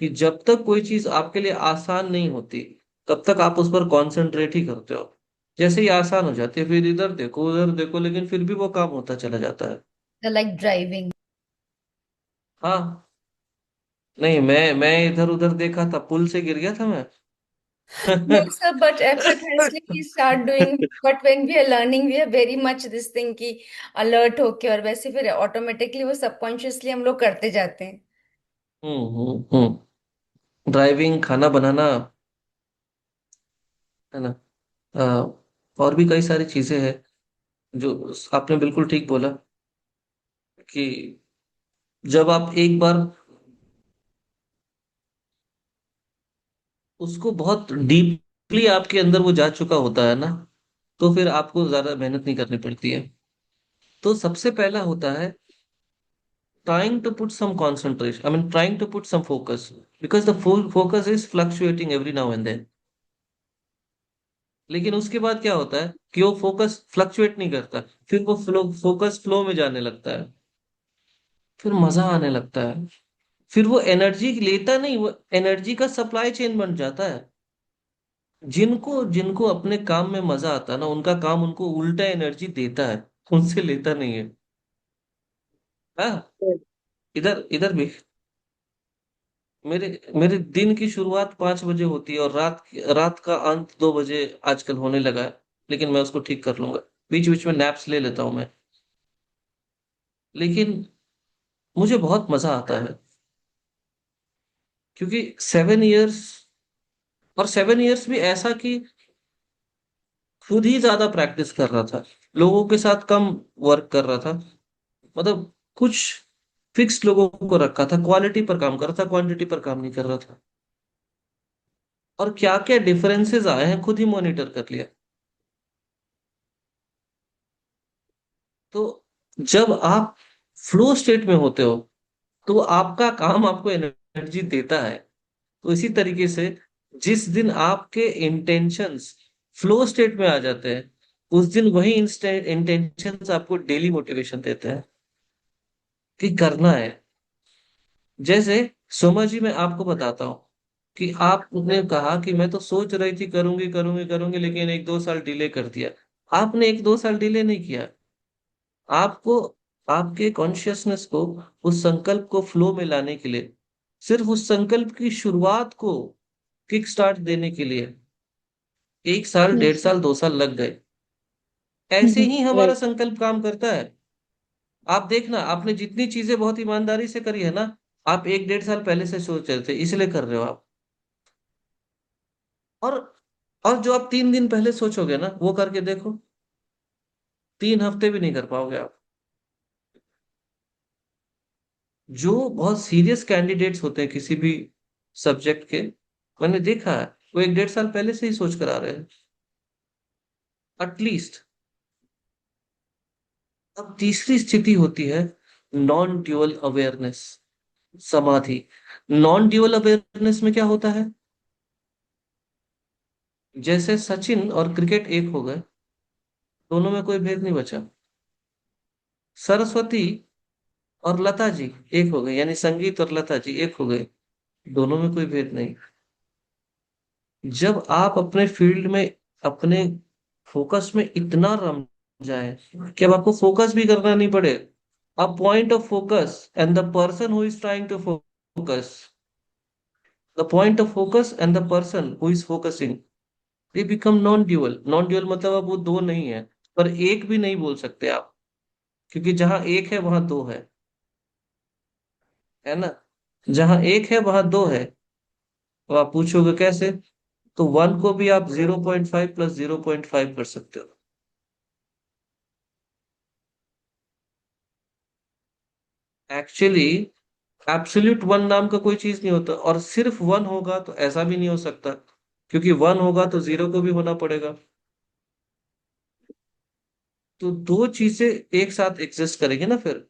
कि जब तक कोई चीज आपके लिए आसान नहीं होती, तब तक आप उस पर कंसंट्रेट ही करते हो। जैसे ही आसान हो जाती है, फिर इधर देखो उधर देखो, लेकिन फिर भी वो काम होता चला जाता है। Like driving. हाँ। नहीं, मैं इधर उधर देखा था, पुल से गिर गया था मैं। No, sir, but effortlessly we start doing. But when we are learning, we are very much this thing कि alert होके, और वैसे फिर ऑटोमेटिकली वो सबकॉन्शियसली हम लोग करते जाते हैं। ड्राइविंग, खाना बनाना, है ना। अ, और भी कई सारी चीजें हैं जो आपने बिल्कुल ठीक बोला कि जब आप एक बार उसको बहुत डीपली आपके अंदर वो जा चुका होता है ना, तो फिर आपको ज्यादा मेहनत नहीं करनी पड़ती है। तो सबसे पहला होता है trying to put some concentration, I mean trying to put some focus, because the full focus is fluctuating every now and then। लेकिन उसके बाद क्या होता है कि वो फोकस फ्लक्चुएट नहीं करता, फिर वो फोकस फ्लो में जाने लगता है, फिर मजा आने लगता है, फिर वो एनर्जी लेता नहीं, वो एनर्जी का सप्लाई चेन बन जाता है। जिनको जिनको अपने काम में मजा आता है ना, उनका काम उनको उल्टा एनर्जी देता है, उनसे लेता नहीं है। हाँ, इधर इधर भी मेरे मेरे दिन की शुरुआत 5 बजे होती है, और रात का अंत 2 बजे आजकल होने लगा है। लेकिन मैं उसको ठीक कर लूंगा, बीच बीच में नैप्स ले लेता हूं मैं। लेकिन मुझे बहुत मजा आता है, क्योंकि 7 इयर्स, और 7 इयर्स भी ऐसा कि खुद ही ज्यादा प्रैक्टिस कर रहा था, लोगों के साथ कम वर्क कर रहा था। मतलब कुछ फिक्स लोगों को रखा था, क्वालिटी पर काम कर रहा था, क्वांटिटी पर काम नहीं कर रहा था। और क्या क्या डिफरेंसेस आए हैं खुद ही मॉनिटर कर लिया। तो जब आप फ्लो स्टेट में होते हो, तो आपका काम आपको एनर्जी देता है। तो इसी तरीके से जिस दिन आपके इंटेंशंस फ्लो स्टेट में आ जाते हैं, उस दिन वही इंटेंशंस आपको डेली मोटिवेशन देते हैं कि करना है। जैसे सोमा जी, मैं आपको बताता हूँ कि आपने कहा कि मैं तो सोच रही थी करूंगी करूंगी करूंगी, लेकिन 1-2 साल डिले कर दिया। आपने 1-2 साल डिले नहीं किया। आपको आपके कॉन्शियसनेस को उस संकल्प को फ्लो में लाने के लिए, सिर्फ उस संकल्प की शुरुआत को किक स्टार्ट देने के लिए 1 साल, डेढ़ यस। साल, 2 साल लग गए। ऐसे ही हमारा राइट। संकल्प काम करता है। आप देखना, आपने जितनी चीजें बहुत ईमानदारी से करी है ना, आप 1-1.5 साल पहले से सोच रहे थे, इसलिए कर रहे हो आप। और और जो आप 3 दिन पहले सोचोगे ना, वो करके देखो, 3 हफ्ते भी नहीं कर पाओगे आप। जो बहुत सीरियस कैंडिडेट्स होते हैं किसी भी सब्जेक्ट के, मैंने देखा है, वो 1-1.5 साल पहले से ही सोच कर आ रहे हैं एटलीस्ट। अब तीसरी स्थिति होती है नॉन ड्यूअल अवेयरनेस, समाधि। नॉन ड्यूअल अवेयरनेस में क्या होता है, जैसे सचिन और क्रिकेट एक हो गए, दोनों में कोई भेद नहीं बचा। सरस्वती और लता जी एक हो गए, यानी संगीत और लता जी एक हो गए, दोनों में कोई भेद नहीं। जब आप अपने फील्ड में, अपने फोकस में इतना रम जाए कि अब आपको फोकस भी करना नहीं पड़े, a point of focus and the person who is trying to focus, the point of focus and the person who is focusing, they become non dual. Non dual मतलब अब वो दो नहीं है, पर एक भी नहीं बोल सकते आप, क्योंकि जहां एक है वहां दो है ना। जहां एक है वहां दो है। तो आप पूछोगे कैसे, तो 1 को भी आप 0.5 प्लस 0.5 कर सकते हो। एक्चुअली एब्सोल्यूट वन नाम का कोई चीज नहीं होता, और सिर्फ वन होगा तो ऐसा भी नहीं हो सकता, क्योंकि वन होगा तो जीरो को भी होना पड़ेगा। तो दो चीजें एक साथ एग्जिस्ट करेंगे ना फिर।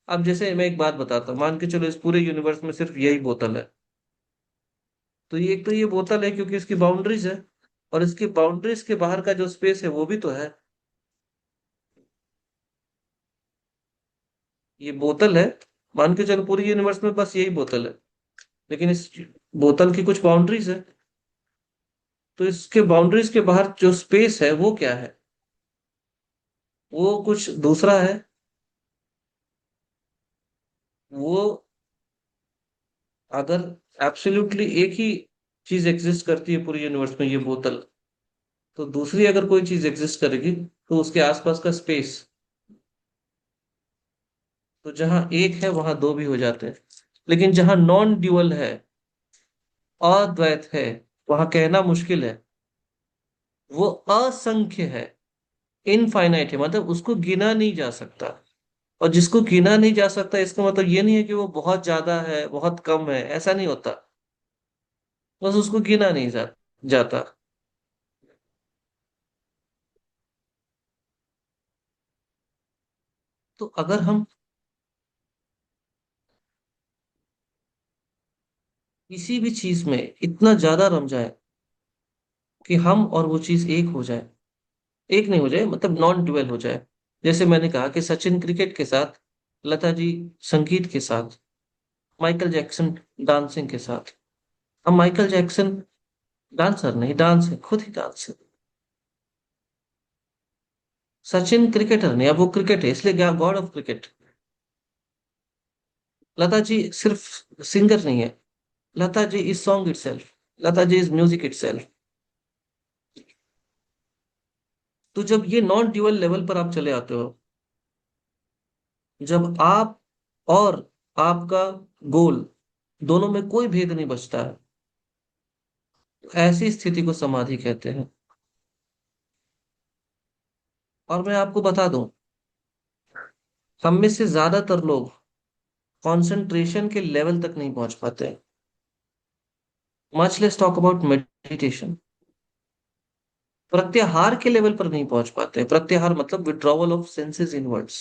अब जैसे मैं एक बात बताता हूँ, मान के चलो इस पूरे यूनिवर्स में सिर्फ यही बोतल है। तो ये, एक तो ये बोतल है क्योंकि इसकी बाउंड्रीज है, और इसकी बाउंड्रीज के बाहर का जो स्पेस है वो भी तो है। ये बोतल है, मान के चलो पूरी यूनिवर्स में बस यही बोतल है, लेकिन इस बोतल की कुछ बाउंड्रीज है। तो इसके बाउंड्रीज के बाहर जो स्पेस है वो क्या है, वो कुछ दूसरा है। वो, अगर एब्सोल्युटली एक ही चीज एग्जिस्ट करती है पूरी यूनिवर्स में, ये बोतल, तो दूसरी अगर कोई चीज एग्जिस्ट करेगी तो उसके आसपास का स्पेस, तो जहां एक है वहां दो भी हो जाते हैं। लेकिन जहां नॉन ड्यूअल है, अद्वैत है, वहां कहना मुश्किल है, वो असंख्य है, इनफाइनाइट है, मतलब उसको गिना नहीं जा सकता। और जिसको गिना नहीं जा सकता, इसका मतलब ये नहीं है कि वो बहुत ज्यादा है बहुत कम है, ऐसा नहीं होता। बस उसको गिना नहीं जाता। तो अगर हम किसी भी चीज में इतना ज्यादा रम जाए कि हम और वो चीज एक हो जाए, एक नहीं हो जाए मतलब नॉन ड्यूअल हो जाए। जैसे मैंने कहा कि सचिन क्रिकेट के साथ, लता जी संगीत के साथ, माइकल जैक्सन डांसिंग के साथ। अब माइकल जैक्सन डांसर नहीं, डांस है, खुद ही डांस है। सचिन क्रिकेटर नहीं, अब वो क्रिकेट है इसलिए god of cricket. Lata ji सिर्फ सिंगर नहीं है, Lata ji is song itself, Lata ji is music itself. तो जब ये नॉन ड्यूअल लेवल पर आप चले आते हो, जब आप और आपका गोल दोनों में कोई भेद नहीं बचता है, तो ऐसी स्थिति को समाधि कहते हैं। और मैं आपको बता दूं, हम में से ज्यादातर लोग कंसंट्रेशन के लेवल तक नहीं पहुंच पाते। Much less talk about meditation. प्रत्याहार के लेवल पर नहीं पहुंच पाते। प्रत्याहार मतलब विड्रॉवल ऑफ सेंसेस इनवर्ड्स।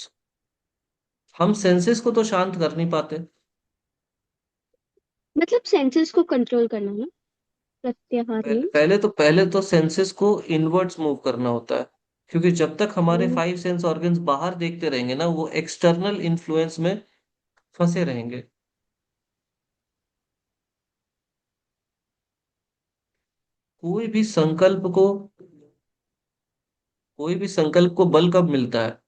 हम सेंसेस को तो शांत कर नहीं पाते। मतलब सेंसेस को कंट्रोल करना ना, प्रत्याहार मीन्स। पहले तो सेंसेस को इनवर्ड्स मूव करना होता है। क्योंकि जब तक हमारे 5 सेंस ऑर्गन्स बाहर देखते रहेंगे ना, वो एक्सटर्नल इन्फ्लुएंस में फंसे रहेंगे। कोई भी संकल्प को कोई भी संकल्प को बल कब मिलता है?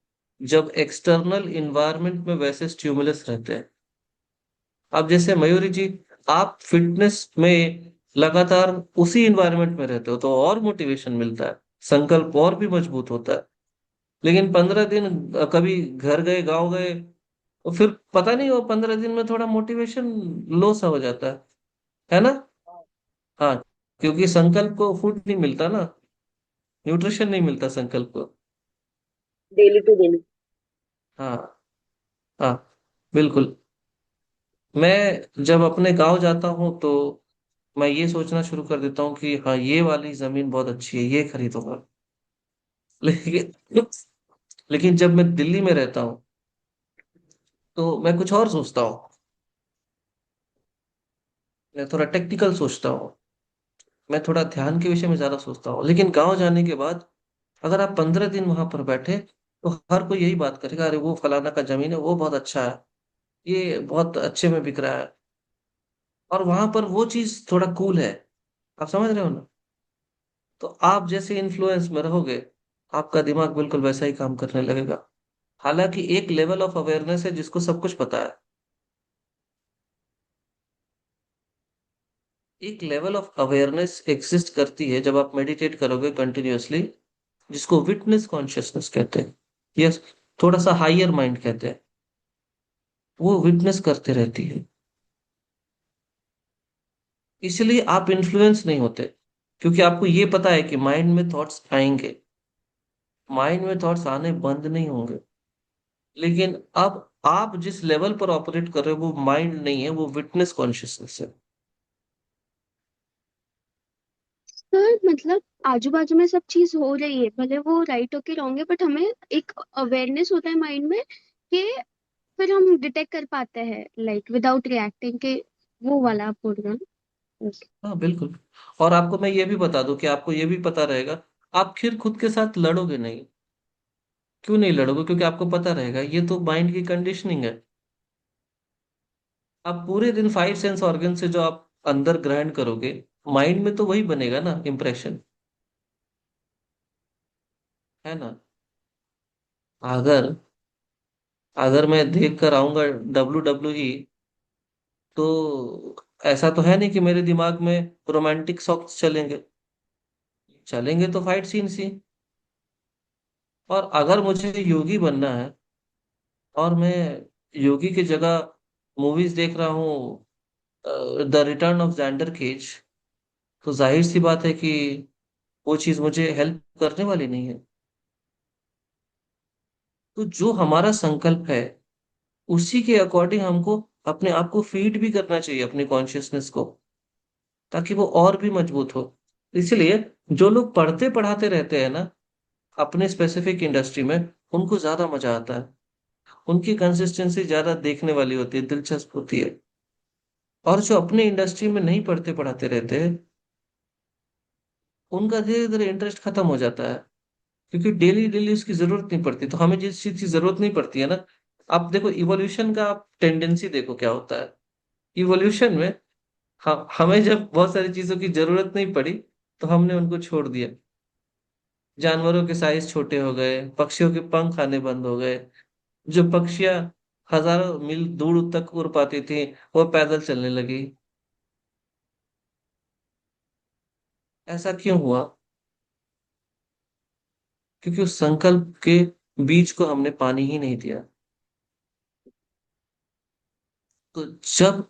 जब एक्सटर्नल इन्वायरमेंट में वैसे स्टिमुलस रहते हैं। अब जैसे मयूरी जी, आप फिटनेस में लगातार उसी इन्वायरमेंट में रहते हो तो और मोटिवेशन मिलता है, संकल्प और भी मजबूत होता है। लेकिन 15 दिन कभी घर गए गांव गए, तो फिर पता नहीं वो 15 दिन में थोड़ा मोटिवेशन लो सा हो जाता है ना? हाँ, क्योंकि संकल्प को फूड नहीं मिलता ना, न्यूट्रिशन नहीं मिलता संकल्प को। Daily to daily. हाँ, हाँ, बिल्कुल। मैं जब अपने गांव जाता हूँ तो मैं ये सोचना शुरू कर देता हूँ कि हाँ, ये वाली जमीन बहुत अच्छी है, ये खरीदूंगा। लेकिन लेकिन जब मैं दिल्ली में रहता हूँ तो मैं कुछ और सोचता हूँ। मैं थोड़ा टेक्निकल सोचता हूँ, मैं थोड़ा ध्यान के विषय में ज्यादा सोचता हूँ। लेकिन गांव जाने के बाद अगर आप 15 दिन वहां पर बैठे तो हर कोई यही बात करेगा, अरे वो फलाना का जमीन है, वो बहुत अच्छा है, ये बहुत अच्छे में बिक रहा है। और वहां पर वो चीज थोड़ा कूल है। आप समझ रहे हो ना? तो आप जैसे इन्फ्लुएंस में रहोगे, आपका दिमाग बिल्कुल वैसा ही काम करने लगेगा। हालांकि एक लेवल ऑफ अवेयरनेस है जिसको सब कुछ पता है। एक लेवल ऑफ अवेयरनेस एग्जिस्ट करती है जब आप मेडिटेट करोगे कंटिन्यूअसली, जिसको विटनेस कॉन्शियसनेस कहते हैं। यस, थोड़ा सा हायर माइंड कहते हैं। वो विटनेस करते रहती है। इसलिए आप इन्फ्लुएंस नहीं होते, क्योंकि आपको ये पता है कि माइंड में थॉट्स आएंगे, माइंड में थॉट्स आने बंद नहीं होंगे। लेकिन अब आप जिस लेवल पर ऑपरेट कर रहे हो वो माइंड नहीं है, वो विटनेस कॉन्शियसनेस है। सर मतलब आजू बाजू में सब चीज हो रही है, भले वो राइट हो के रॉन्ग है, बट हमें एक अवेयरनेस होता है माइंड में कि फिर हम डिटेक्ट कर पाते हैं लाइक विदाउट रिएक्टिंग के। वो वाला आप बोल रहे हो। हाँ, बिल्कुल। और आपको मैं ये भी बता दूं कि आपको ये भी पता रहेगा, आप फिर खुद के साथ लड़ोगे नहीं। क्यों नहीं लड़ोगे? क्योंकि आपको पता रहेगा ये तो माइंड की कंडीशनिंग है। आप पूरे दिन 5 सेंस ऑर्गन से जो आप अंदर ग्रहण करोगे, माइंड में तो वही बनेगा ना इम्प्रेशन, है ना? अगर अगर मैं देख कर आऊंगा WWE, तो ऐसा तो है नहीं कि मेरे दिमाग में रोमांटिक सॉन्ग्स चलेंगे। चलेंगे तो फाइट सीन्स ही। और अगर मुझे योगी बनना है और मैं योगी की जगह मूवीज देख रहा हूँ, the return of Xander Cage, तो जाहिर सी बात है कि वो चीज मुझे हेल्प करने वाली नहीं है। तो जो हमारा संकल्प है उसी के अकॉर्डिंग हमको अपने आप को फीड भी करना चाहिए, अपने कॉन्शियसनेस को, ताकि वो और भी मजबूत हो। इसलिए जो लोग पढ़ते पढ़ाते रहते हैं ना अपने स्पेसिफिक इंडस्ट्री में, उनको ज्यादा मजा आता है। उनकी कंसिस्टेंसी ज्यादा देखने वाली होती है, दिलचस्प होती है। और जो अपने इंडस्ट्री में नहीं पढ़ते पढ़ाते रहते हैं, उनका धीरे धीरे इंटरेस्ट खत्म हो जाता है, क्योंकि डेली डेली उसकी जरूरत नहीं पड़ती। तो हमें जिस चीज की जरूरत नहीं पड़ती है ना, आप देखो इवोल्यूशन का, आप टेंडेंसी देखो क्या होता है। इवोल्यूशन में हमें जब बहुत सारी चीजों की जरूरत नहीं पड़ी, तो हमने उनको छोड़ दिया। जानवरों के साइज छोटे हो गए, पक्षियों के पंख आने बंद हो गए। जो पक्षियां हजारों मील दूर तक उड़ पाती थी, वो पैदल चलने लगी। ऐसा क्यों हुआ? क्योंकि उस संकल्प के बीज को हमने पानी ही नहीं दिया। तो जब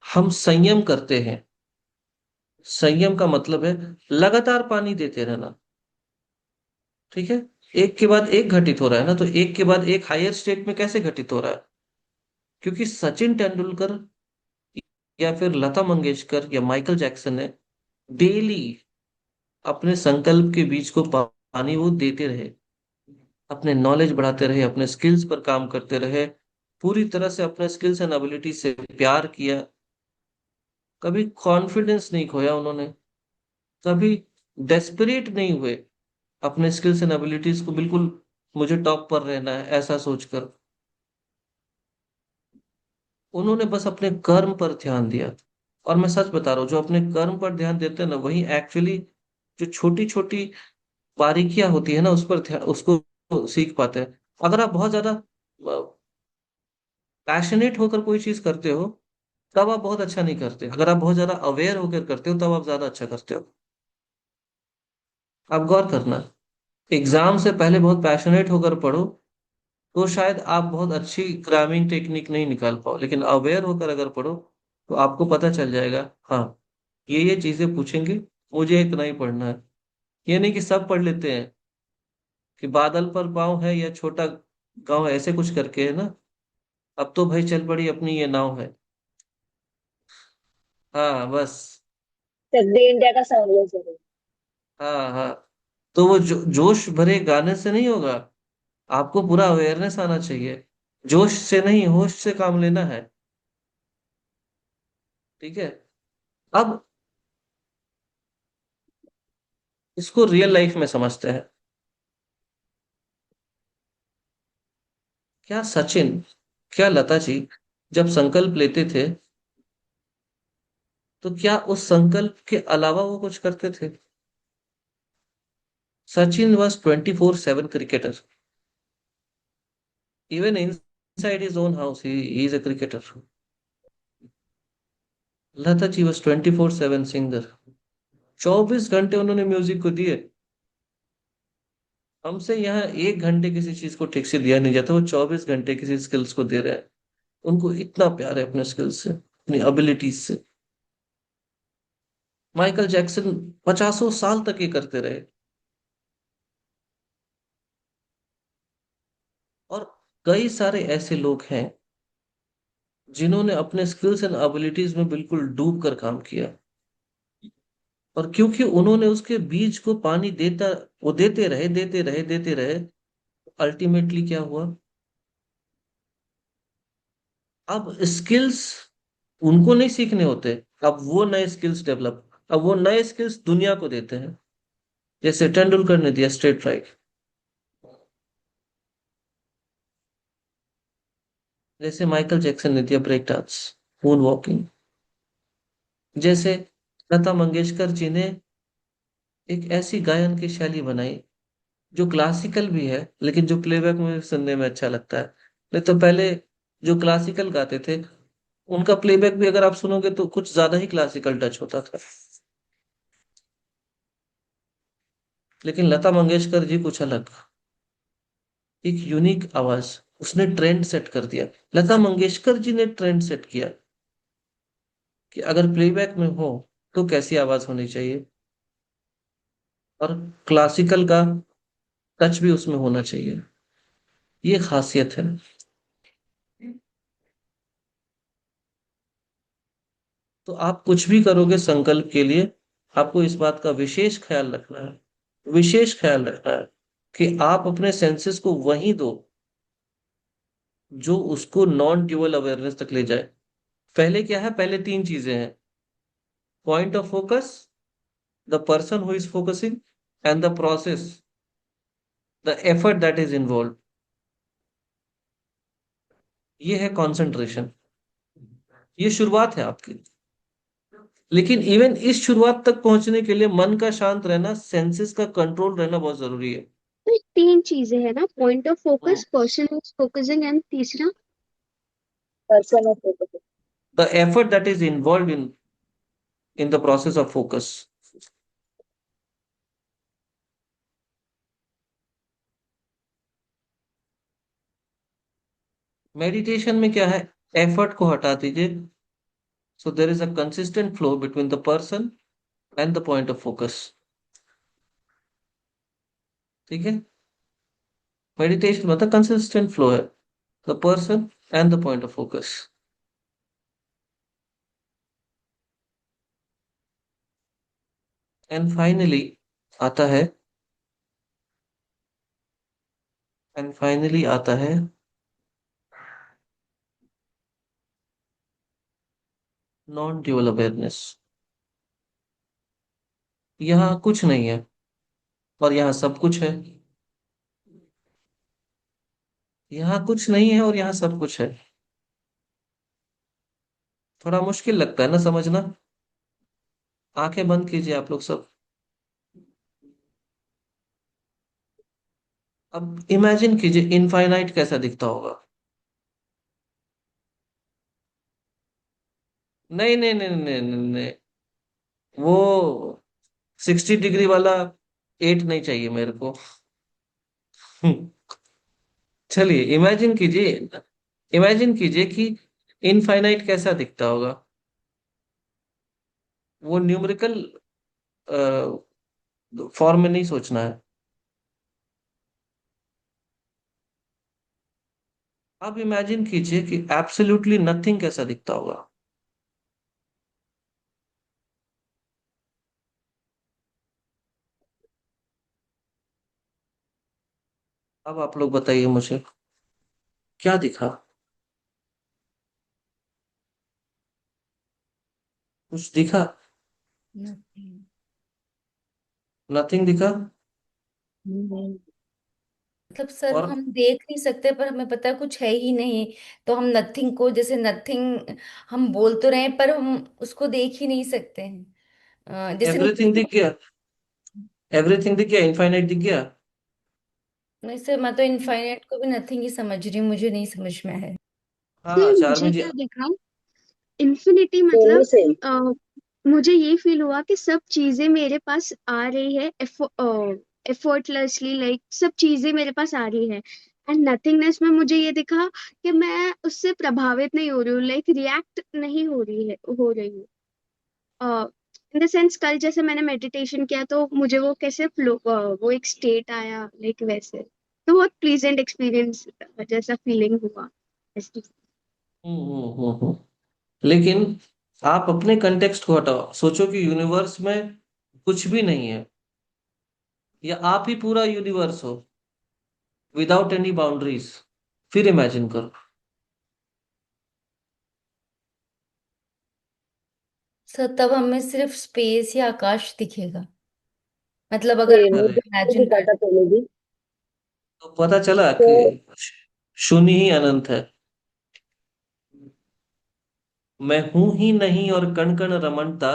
हम संयम करते हैं, संयम का मतलब है लगातार पानी देते रहना। ठीक है। एक के बाद एक घटित हो रहा है ना, तो एक के बाद एक हायर स्टेट में कैसे घटित हो रहा है? क्योंकि सचिन तेंदुलकर या फिर लता मंगेशकर या माइकल जैक्सन ने डेली अपने संकल्प के बीज को पानी वो देते रहे, अपने नॉलेज बढ़ाते रहे, अपने स्किल्स पर काम करते रहे, पूरी तरह से अपने स्किल्स एंड एबिलिटी से प्यार किया। कभी कॉन्फिडेंस नहीं खोया उन्होंने, कभी डेस्परेट नहीं हुए अपने स्किल्स एंड एबिलिटीज को बिल्कुल मुझे टॉप पर रहना है ऐसा सोचकर। उन्होंने बस अपने कर्म पर ध्यान दिया। और मैं सच बता रहा हूँ, जो अपने कर्म पर ध्यान देते हैं ना, वही एक्चुअली जो छोटी छोटी बारीकियां होती है ना, उस पर ध्यान, उसको सीख पाते हैं। अगर आप बहुत ज्यादा पैशनेट होकर कोई चीज करते हो, तब आप बहुत अच्छा नहीं करते। अगर आप बहुत ज्यादा अवेयर होकर करते हो, तब आप ज्यादा अच्छा करते हो। आप गौर करना, एग्जाम से पहले बहुत पैशनेट होकर पढ़ो, तो शायद आप बहुत अच्छी ग्रामिंग टेक्निक नहीं निकाल पाओ। लेकिन अवेयर होकर अगर पढ़ो, तो आपको पता चल जाएगा, हाँ ये चीजें पूछेंगे, मुझे इतना ही पढ़ना है। ये नहीं कि सब पढ़ लेते हैं कि बादल पर पाँव है या छोटा गांव है, ऐसे कुछ करके है ना। अब तो भाई चल पड़ी अपनी ये नाव है। हाँ बस। चक दे इंडिया का सॉन्ग है जरूर। हाँ हाँ। तो वो जोश भरे गाने से नहीं होगा, आपको पूरा अवेयरनेस आना चाहिए। जोश से नहीं, होश से काम लेना है। ठीक है। अब इसको रियल लाइफ में समझते हैं। क्या सचिन, क्या लता जी जब संकल्प लेते थे, तो क्या उस संकल्प के अलावा वो कुछ करते थे? Sachin was 24/7 cricketer. Even inside his own house he is a cricketer. Lata ji was 24/7 singer. 24 घंटे उन्होंने म्यूजिक को दिए। हमसे यहाँ 1 घंटे किसी चीज को ठीक से दिया नहीं जाता, वो 24 घंटे किसी स्किल्स को दे रहे हैं। उनको इतना प्यार है अपने स्किल्स से, अपनी एबिलिटीज से। माइकल जैक्सन 50 साल तक ये करते रहे। और कई सारे ऐसे लोग हैं जिन्होंने अपने स्किल्स एंड एबिलिटीज में बिल्कुल डूब कर काम किया। और क्योंकि उन्होंने उसके बीज को पानी देता, वो देते रहे देते रहे देते रहे, अल्टीमेटली क्या हुआ? अब स्किल्स उनको नहीं सीखने होते, अब वो नए स्किल्स डेवलप, अब वो नए स्किल्स दुनिया को देते हैं। जैसे तेंदुलकर ने दिया स्ट्रेट राइट, जैसे माइकल जैक्सन ने दिया ब्रेक डांस, मून वॉकिंग, जैसे लता मंगेशकर जी ने एक ऐसी गायन की शैली बनाई जो क्लासिकल भी है, लेकिन जो प्लेबैक में सुनने में अच्छा लगता है। नहीं तो पहले जो क्लासिकल गाते थे, उनका प्लेबैक भी अगर आप सुनोगे तो कुछ ज्यादा ही क्लासिकल टच होता था। लेकिन लता मंगेशकर जी कुछ अलग, एक यूनिक आवाज, उसने ट्रेंड सेट कर दिया। लता मंगेशकर जी ने ट्रेंड सेट किया कि अगर प्लेबैक में हो तो कैसी आवाज होनी चाहिए, और क्लासिकल का टच भी उसमें होना चाहिए। ये खासियत है। तो आप कुछ भी करोगे संकल्प के लिए, आपको इस बात का विशेष ख्याल रखना है कि आप अपने सेंसेस को वहीं दो जो उसको नॉन ड्यूअल अवेयरनेस तक ले जाए। पहले क्या है, पहले तीन चीजें हैं: point of focus, the person who is focusing, and the process, the effort that is involve. ये है कंसंट्रेशन, ये शुरुआत है आपकी। लेकिन इवन इस शुरुआत तक पहुंचने के लिए मन का शांत रहना, सेंसेस का कंट्रोल रहना बहुत जरूरी है। तो तीन चीजें है ना, point of hmm. Focus, person focusing and तीसरा। Person of focus. The effort that is involved in the process of focus. Meditation में क्या है, एफर्ट को हटा दीजिए, so there is a consistent flow between the person and the point of focus. ठीक है, meditation मतलब कंसिस्टेंट फ्लो है, the person and the point of focus. And finally आता है एंड फाइनली आता है नॉन ड्यूअल अवेयरनेस। यहाँ कुछ नहीं है और यहाँ सब कुछ है, यहाँ कुछ नहीं है और यहाँ सब कुछ है। थोड़ा मुश्किल लगता है ना समझना। आंखें बंद कीजिए आप लोग सब। अब इमेजिन कीजिए इनफाइनाइट कैसा दिखता होगा। नहीं नहीं नहीं नहीं नहीं नहीं, वो 60 डिग्री वाला एट नहीं चाहिए मेरे को। चलिए इमेजिन कीजिए कि इनफाइनाइट कैसा दिखता होगा। वो न्यूमेरिकल फॉर्म में नहीं सोचना है। आप इमेजिन कीजिए कि एब्सोल्युटली नथिंग कैसा दिखता होगा। अब आप लोग बताइए मुझे, क्या दिखा? कुछ दिखा? Nothing. नथिंग दिखा। मतलब सर और हम देख नहीं सकते पर हमें पता है कुछ है ही नहीं। तो हम नथिंग को, जैसे नथिंग हम बोल तो रहे हैं पर हम उसको देख ही नहीं सकते हैं। जैसे एवरीथिंग दिख गया, एवरीथिंग दिख गया, इनफाइनाइट दिख गया। नहीं सर, मैं तो इनफाइनाइट को भी नथिंग ही समझ रही हूँ, मुझे नहीं समझ में है। हाँ नहीं, चार्मी मुझे जी। क्या दिखा, इन्फिनिटी सेम मतलब सेम। मुझे ये फील हुआ कि सब चीजें मेरे पास आ रही है एफर्टलेसली, लाइक सब चीजें मेरे पास आ रही है। एंड नथिंगनेस में मुझे ये दिखा कि मैं उससे प्रभावित नहीं हो रही हूँ, लाइक रिएक्ट नहीं हो रही हूँ। इन द सेंस कल जैसे मैंने मेडिटेशन किया तो मुझे वो कैसे फ्लो, वो एक स्टेट आया लाइक वैसे, तो बहुत प्लीजेंट एक्सपीरियंस जैसा फीलिंग हुआ ऐसे। लेकिन आप अपने कंटेक्स्ट को हटाओ, सोचो कि यूनिवर्स में कुछ भी नहीं है, या आप ही पूरा यूनिवर्स हो विदाउट एनी बाउंड्रीज। फिर इमेजिन करो। सर तब हमें सिर्फ स्पेस या आकाश दिखेगा, मतलब अगर सेम हम मुझे नहीं इमेजिन दिखा कर। था पहले भी। तो पता चला तो कि शून्य ही अनंत है। मैं हूं ही नहीं और कण कण रमणता,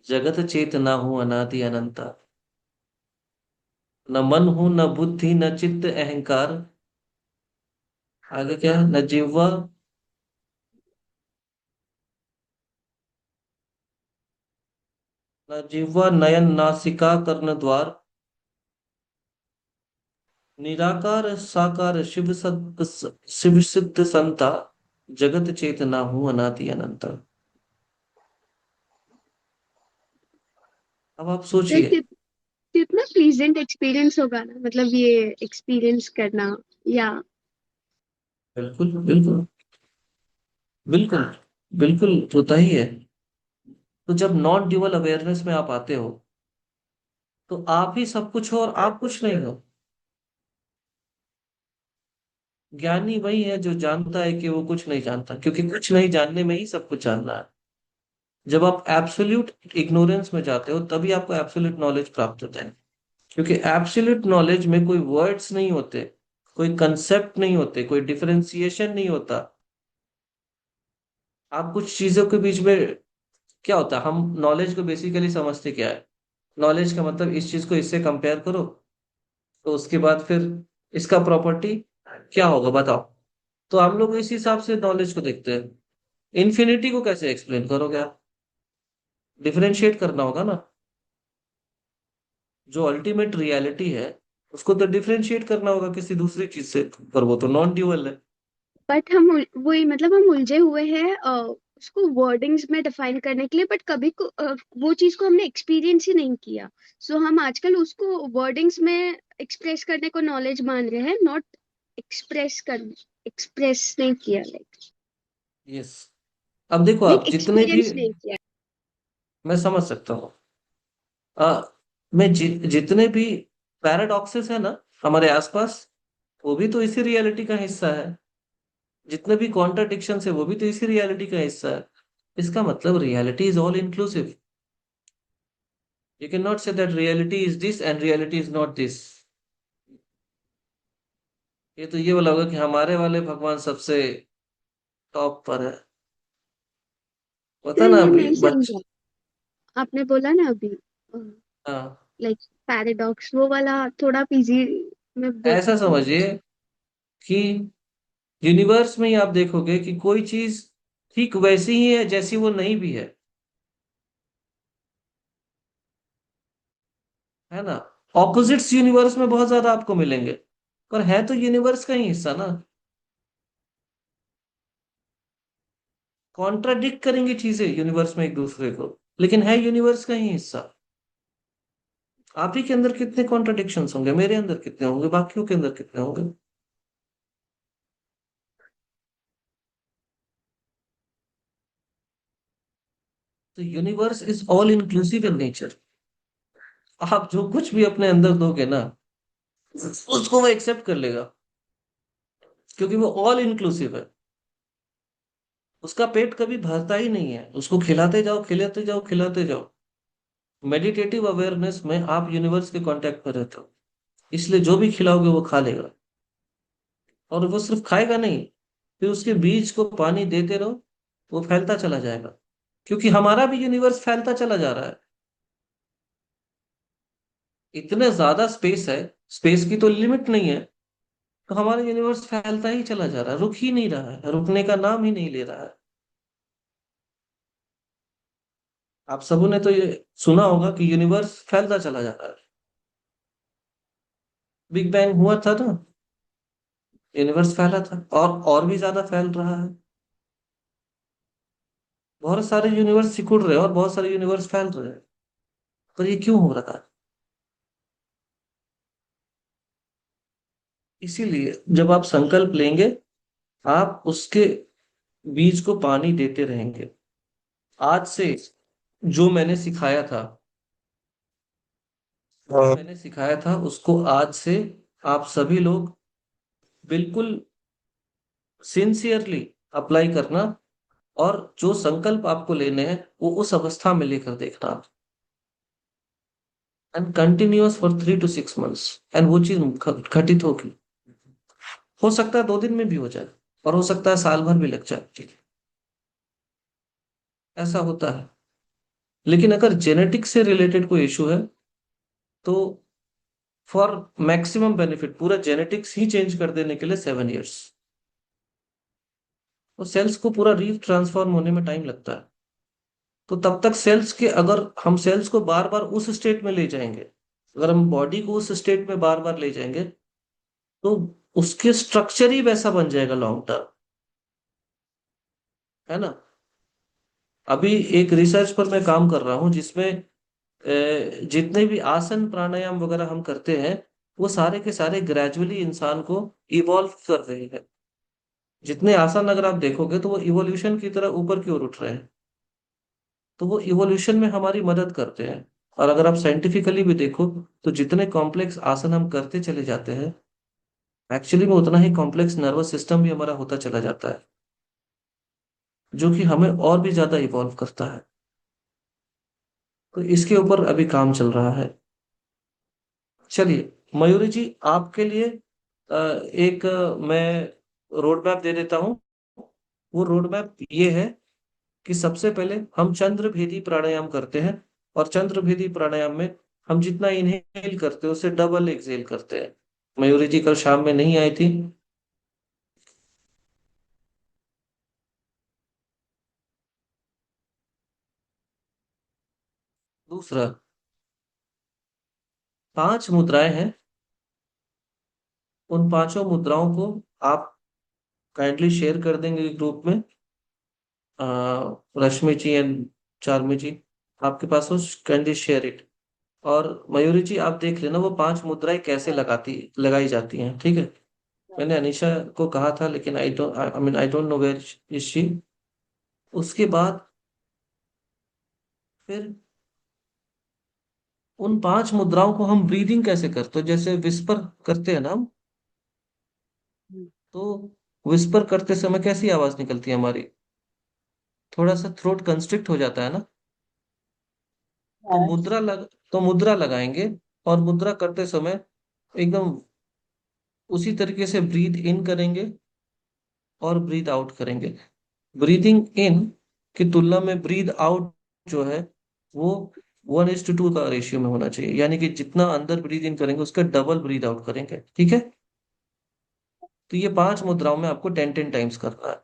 जगत चेतना हूं अनादि अनंता। न मन हूं न बुद्धि न चित्त अहंकार, आगे क्या, न जिह्वा, न जिह्वा नयन नासिका कर्ण द्वार, निराकार साकार शिव सिद्ध संता, जगत चेतना हूं अनादि अनंता। अब आप लाइक सोचिए। कितना प्लीजेंट एक्सपीरियंस होगा ना, मतलब ये एक्सपीरियंस करना। या बिल्कुल बिल्कुल बिल्कुल बिल्कुल होता ही है। तो जब नॉन ड्यूअल अवेयरनेस में आप आते हो तो आप ही सब कुछ हो और आप कुछ नहीं हो। ज्ञानी वही है जो जानता है कि वो कुछ नहीं जानता, क्योंकि कुछ नहीं जानने में ही सब कुछ जानना है। जब आप एब्सोल्यूट इग्नोरेंस में जाते हो तभी आपको एब्सोल्यूट नॉलेज प्राप्त होता है, क्योंकि एब्सोल्यूट नॉलेज में कोई वर्ड्स नहीं होते, कोई कंसेप्ट नहीं होते, कोई डिफरेंशिएशन नहीं होता। आप कुछ चीजों के बीच में क्या होता है, हम नॉलेज को बेसिकली समझते क्या है? नॉलेज का मतलब इस चीज को इससे कंपेयर करो, तो उसके बाद फिर इसका प्रॉपर्टी क्या होगा बताओ। तो हम लोग इस हिसाब से नॉलेज को देखते हैं। इन्फिनिटी को कैसे एक्सप्लेन करोगे आप? डिफरेंशिएट करना होगा ना। जो अल्टीमेट रियलिटी है उसको तो डिफरेंशिएट करना होगा किसी दूसरी चीज से, पर वो तो नॉन ड्यूअल है। बट वही मतलब हम उलझे हुए हैं उसको वर्डिंग्स में डिफाइन करने के लिए, बट कभी वो चीज को हमने एक्सपीरियंस ही नहीं किया। सो हम आजकल उसको वर्डिंग्स में एक्सप्रेस करने को नॉलेज मान रहे हैं, नॉट एक्सप्रेस नहीं किया, यस। अब देखो लाइक आप जितने भी, एक्सपीरियंस नहीं किया। मैं समझ सकता हूँ। आ, मैं जितने भी पैराडॉक्सेस है ना हमारे आसपास, वो भी तो इसी रियलिटी का हिस्सा है। जितने भी कॉन्ट्राडिक्शन है वो भी तो इसी रियलिटी का हिस्सा है। इसका मतलब reality is all inclusive. You can not say that reality is this and reality is not this. ये तो ये बोला होगा कि हमारे वाले भगवान सबसे टॉप पर है। पता मैं ना ये अभी नहीं बच। समझा, आपने बोला ना अभी हाँ, लाइक पैराडॉक्स वो वाला थोड़ा पीजी में ऐसा बोल। समझिए कि यूनिवर्स में ही आप देखोगे कि कोई चीज ठीक वैसी ही है जैसी वो नहीं भी है ना। ऑपोजिट्स यूनिवर्स में बहुत ज्यादा आपको मिलेंगे, पर है तो यूनिवर्स का ही हिस्सा ना। कॉन्ट्राडिक्ट करेंगी चीजें यूनिवर्स में एक दूसरे को, लेकिन है यूनिवर्स का ही हिस्सा। आप ही के अंदर कितने कॉन्ट्राडिक्शंस होंगे, मेरे अंदर कितने होंगे, बाकियों के अंदर कितने होंगे। तो universe is all inclusive in nature. आप जो कुछ भी अपने अंदर दोगे ना, उसको वो एक्सेप्ट कर लेगा, क्योंकि वो ऑल इंक्लूसिव है। उसका पेट कभी भरता ही नहीं है, उसको खिलाते जाओ खिलाते जाओ खिलाते जाओ। मेडिटेटिव अवेयरनेस में आप यूनिवर्स के कांटेक्ट में रहते हो, इसलिए जो भी खिलाओगे वो खा लेगा। और वो सिर्फ खाएगा नहीं, फिर उसके बीज को पानी देते रहो, वो फैलता चला जाएगा। क्योंकि हमारा भी यूनिवर्स फैलता चला जा रहा है। इतने ज्यादा स्पेस है, स्पेस की तो लिमिट नहीं है। तो हमारा यूनिवर्स फैलता ही चला जा रहा है, रुक ही नहीं रहा है, रुकने का नाम ही नहीं ले रहा है। आप सबों ने तो ये सुना होगा कि यूनिवर्स फैलता चला जा रहा है। बिग बैंग हुआ था ना, यूनिवर्स फैला था और भी ज्यादा फैल रहा है। बहुत सारे यूनिवर्स सिकुड़ रहे हैं और बहुत सारे यूनिवर्स फैल रहे हैं। पर ये क्यों हो रहा है? इसीलिए जब आप संकल्प लेंगे, आप उसके बीज को पानी देते रहेंगे। आज से जो मैंने सिखाया था, हाँ। मैंने सिखाया था उसको आज से आप सभी लोग बिल्कुल सिंसियरली अप्लाई करना। और जो संकल्प आपको लेने हैं वो उस अवस्था में लेकर देखना, and continuous for 3 to 6 months, and वो चीज घटित होगी। हो सकता है 2 दिन में भी हो जाए, और हो सकता है साल भर भी लग जाए। ऐसा होता है। लेकिन अगर जेनेटिक्स से रिलेटेड कोई इशू है तो फॉर मैक्सिमम बेनिफिट पूरा जेनेटिक्स ही चेंज कर देने के लिए 7 years। तो सेल्स को पूरा री ट्रांसफॉर्म होने में टाइम लगता है। तो तब तक सेल्स के, अगर हम सेल्स को बार बार उस स्टेट में ले जाएंगे, अगर हम बॉडी को उस स्टेट में बार बार ले जाएंगे, तो उसके स्ट्रक्चर ही वैसा बन जाएगा लॉन्ग टर्म, है ना। अभी एक रिसर्च पर मैं काम कर रहा हूँ जिसमें जितने भी आसन प्राणायाम वगैरह हम करते हैं, वो सारे के सारे ग्रेजुअली इंसान को इवॉल्व कर रहे हैं। जितने आसन अगर आप देखोगे तो वो इवोल्यूशन की तरह ऊपर की ओर उठ रहे हैं। तो वो इवोल्यूशन में हमारी मदद करते हैं। और अगर आप साइंटिफिकली भी देखो, तो जितने कॉम्प्लेक्स आसन हम करते चले जाते हैं, एक्चुअली में उतना ही कॉम्प्लेक्स नर्वस सिस्टम भी हमारा होता चला जाता है, जो कि हमें और भी ज्यादा इवॉल्व करता है। तो इसके ऊपर अभी काम चल रहा है। चलिए मयूरी जी, आपके लिए एक मैं रोड मैप दे देता हूँ। वो रोड मैप ये है कि सबसे पहले हम चंद्र भेदी प्राणायाम करते हैं, और चंद्र भेदी प्राणायाम में हम जितना इनहेल करते हैं उससे डबल एक्सेल करते हैं। मयूरी जी कल शाम में नहीं आई थी। दूसरा, 5 मुद्राएं हैं। उन 5 मुद्राओं को आप काइंडली शेयर कर देंगे ग्रुप में। रश्मि जी एंड चार्मी जी, आपके पास हो, काइंडली शेयर इट। और मयूरी जी आप देख लेना वो 5 मुद्राएं कैसे लगाई जाती हैं, ठीक है। मैंने अनीशा को कहा था, लेकिन I don't know where is she. उसके बाद फिर उन 5 मुद्राओं को हम ब्रीदिंग कैसे करते हैं, जैसे विस्पर करते हैं ना हम, तो विस्पर करते समय कैसी आवाज निकलती है हमारी, थोड़ा सा थ्रोट कंस्ट्रिक्ट हो जाता है ना। तो हाँ। मुद्रा लगाएंगे, और मुद्रा करते समय एकदम उसी तरीके से ब्रीथ इन करेंगे और ब्रीथ आउट करेंगे। ब्रीदिंग इन की तुलना में ब्रीद आउट जो है, वो 1:2 का रेशियो में होना चाहिए, यानी कि जितना अंदर ब्रीद इन करेंगे उसका डबल ब्रीद आउट करेंगे, ठीक है। तो ये 5 मुद्राओं में आपको 10-10 टाइम्स करना है।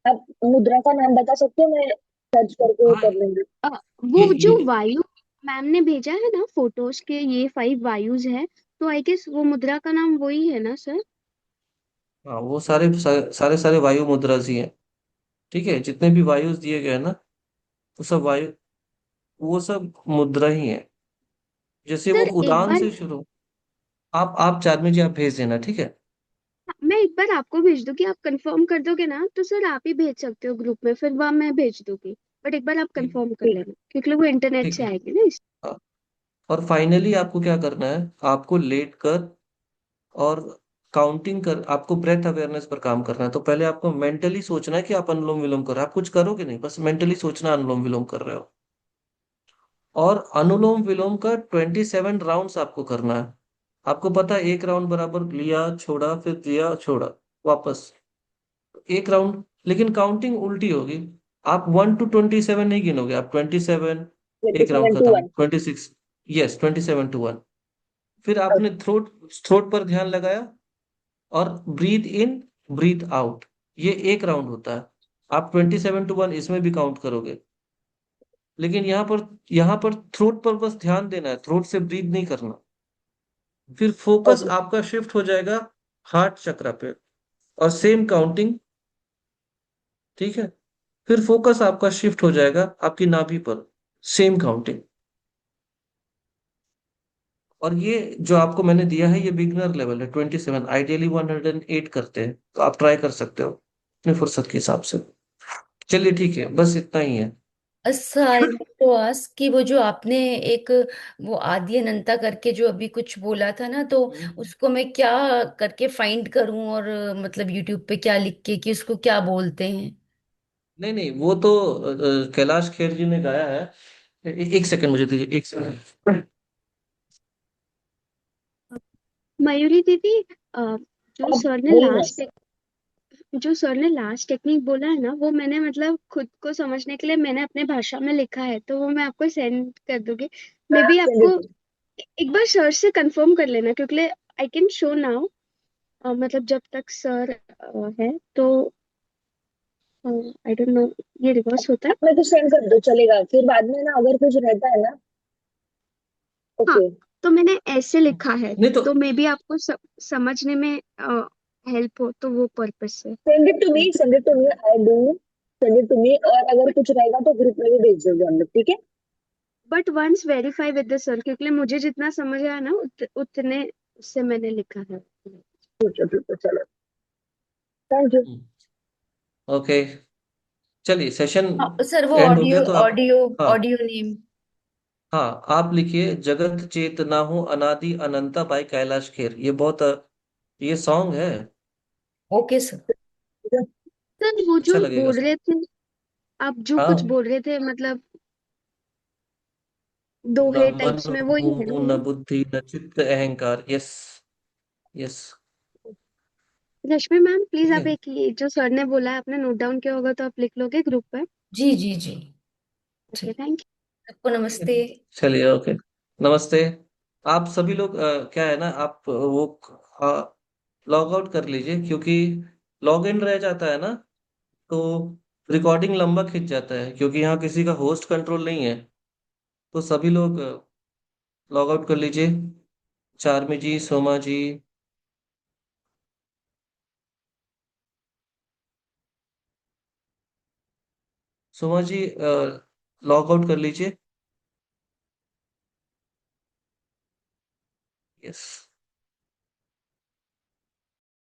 आप मुद्रा का नाम बता सकते हो? मैं सर्च करके हाँ, कर लूंगी। अ, ये वो जो ये वायु मैम ने भेजा है ना फोटोज के, ये 5 वायुज है, तो आई गेस वो मुद्रा का नाम वही है ना सर? हाँ, वो सारे सारे सारे वायु मुद्राज ही हैं, ठीक है। जितने भी वायुस दिए गए हैं ना, वो सब वायु, वो सब मुद्रा ही है। जैसे वो सर एक उड़ान बार, से शुरू। आप चार्मी जी आप भेज देना, ठीक है। मैं एक बार आपको भेज दूंगी, आप कंफर्म कर दोगे ना, तो सर आप ही भेज सकते हो ग्रुप में, फिर वह मैं भेज दूंगी। बट एक बार आप ठीक, कंफर्म कर ठीक। लेना, क्योंकि वो इंटरनेट ठीक से है। आएंगे ना हाँ। और फाइनली आपको क्या करना है, आपको लेट कर और काउंटिंग कर, आपको ब्रेथ अवेयरनेस पर काम करना है। तो पहले आपको मेंटली सोचना है कि आप अनुलोम विलोम कर रहे हो, आप कुछ करोगे नहीं, बस मेंटली सोचना अनुलोम विलोम कर रहे हो। और अनुलोम विलोम का 27 राउंड्स आपको करना है। आपको पता है, एक राउंड बराबर लिया छोड़ा, फिर दिया छोड़ा, वापस एक राउंड। लेकिन काउंटिंग उल्टी होगी। आप 1 to 27 नहीं गिनोगे, आप 27, ट्वेंटी एक राउंड सेवन टू खत्म, वन 26। Yes, 27 to 1। फिर आपने थ्रोट थ्रोट पर ध्यान लगाया, और ब्रीथ इन ब्रीथ आउट, ये एक राउंड होता है। आप 27 to 1 इसमें भी काउंट करोगे, लेकिन यहाँ पर थ्रोट पर बस ध्यान देना है, थ्रोट से ब्रीथ नहीं करना। फिर फोकस ओके। आपका शिफ्ट हो जाएगा हार्ट चक्र पे, और सेम काउंटिंग, ठीक है। फिर फोकस आपका शिफ्ट हो जाएगा आपकी नाभि पर, सेम काउंटिंग। और ये जो आपको मैंने दिया है ये बिगनर लेवल है, 27, आइडियली 108 करते हैं, तो आप ट्राई कर सकते हो अपनी फुर्सत के हिसाब से। चलिए ठीक है, बस इतना ही है। आई तो आस्क कि वो जो आपने एक वो आदि अनंता करके जो अभी कुछ बोला था ना, तो हम्म। उसको मैं क्या करके फाइंड करूं, और मतलब यूट्यूब पे क्या लिख के कि उसको क्या बोलते हैं? नहीं नहीं, वो तो कैलाश खेर जी ने गाया है। एक सेकंड मुझे दीजिए, एक सेकंड। मयूरी दीदी, जो अब सर ने वही है। लास्ट जो सर ने लास्ट टेक्निक बोला है ना, वो मैंने मतलब खुद को समझने के लिए मैंने अपने भाषा में लिखा है, तो वो मैं आपको सेंड कर दूंगी। मे बी आपको एक बार सर से कंफर्म कर लेना, क्योंकि आई कैन शो नाउ, मतलब जब तक सर है तो आई डोंट नो, ये रिवर्स होता है। आप मेरे को सेंड कर दो, चलेगा। फिर बाद में ना अगर कुछ रहता है ना। हाँ, ओके। तो मैंने ऐसे लिखा है, नहीं तो तो मे बी आपको समझने में हेल्प हो, तो वो पर्पस से। Send it to me, send it to me, I do. Send it to me, और अगर कुछ रहेगा तो ग्रुप में भी भेज दोगे हम लोग, ठीक है? But once verify with the sir, क्योंकि मुझे जितना समझ आया ना उतने से मैंने लिखा है। ठीक है, चलो। Thank you. ओके, चलिए सेशन सर वो एंड हो गया ऑडियो तो आप, ऑडियो हाँ ऑडियो नेम। हाँ, आप लिखिए जगत चेतना हूँ अनादि अनंता बाई कैलाश खेर। ये बहुत ये सॉन्ग है, ओके सर। सर वो अच्छा जो लगेगा बोल सुन। रहे थे, आप जो कुछ हाँ, बोल रहे थे मतलब न दोहे मन टाइप्स में, वो ही है ना हूँ न वो? बुद्धि न चित्त अहंकार। Yes, yes. Rashmi ma'am please ठीक आप है, एक ये जो सर ने बोला है आपने नोट डाउन किया होगा तो आप लिख लोगे ग्रुप पर? जी जी जी। ओके, ठीक। थैंक सबको ठीक है। नमस्ते। चलिए, ओके, नमस्ते। आप सभी लोग क्या है ना, आप वो लॉग आउट कर लीजिए, क्योंकि लॉग इन रह जाता है ना, तो रिकॉर्डिंग लंबा खिंच जाता है, क्योंकि यहाँ किसी का होस्ट कंट्रोल नहीं है। तो सभी लोग लॉग आउट कर लीजिए। चार्मी जी, सोमा जी। सोमा जी लॉग आउट कर लीजिए। यस।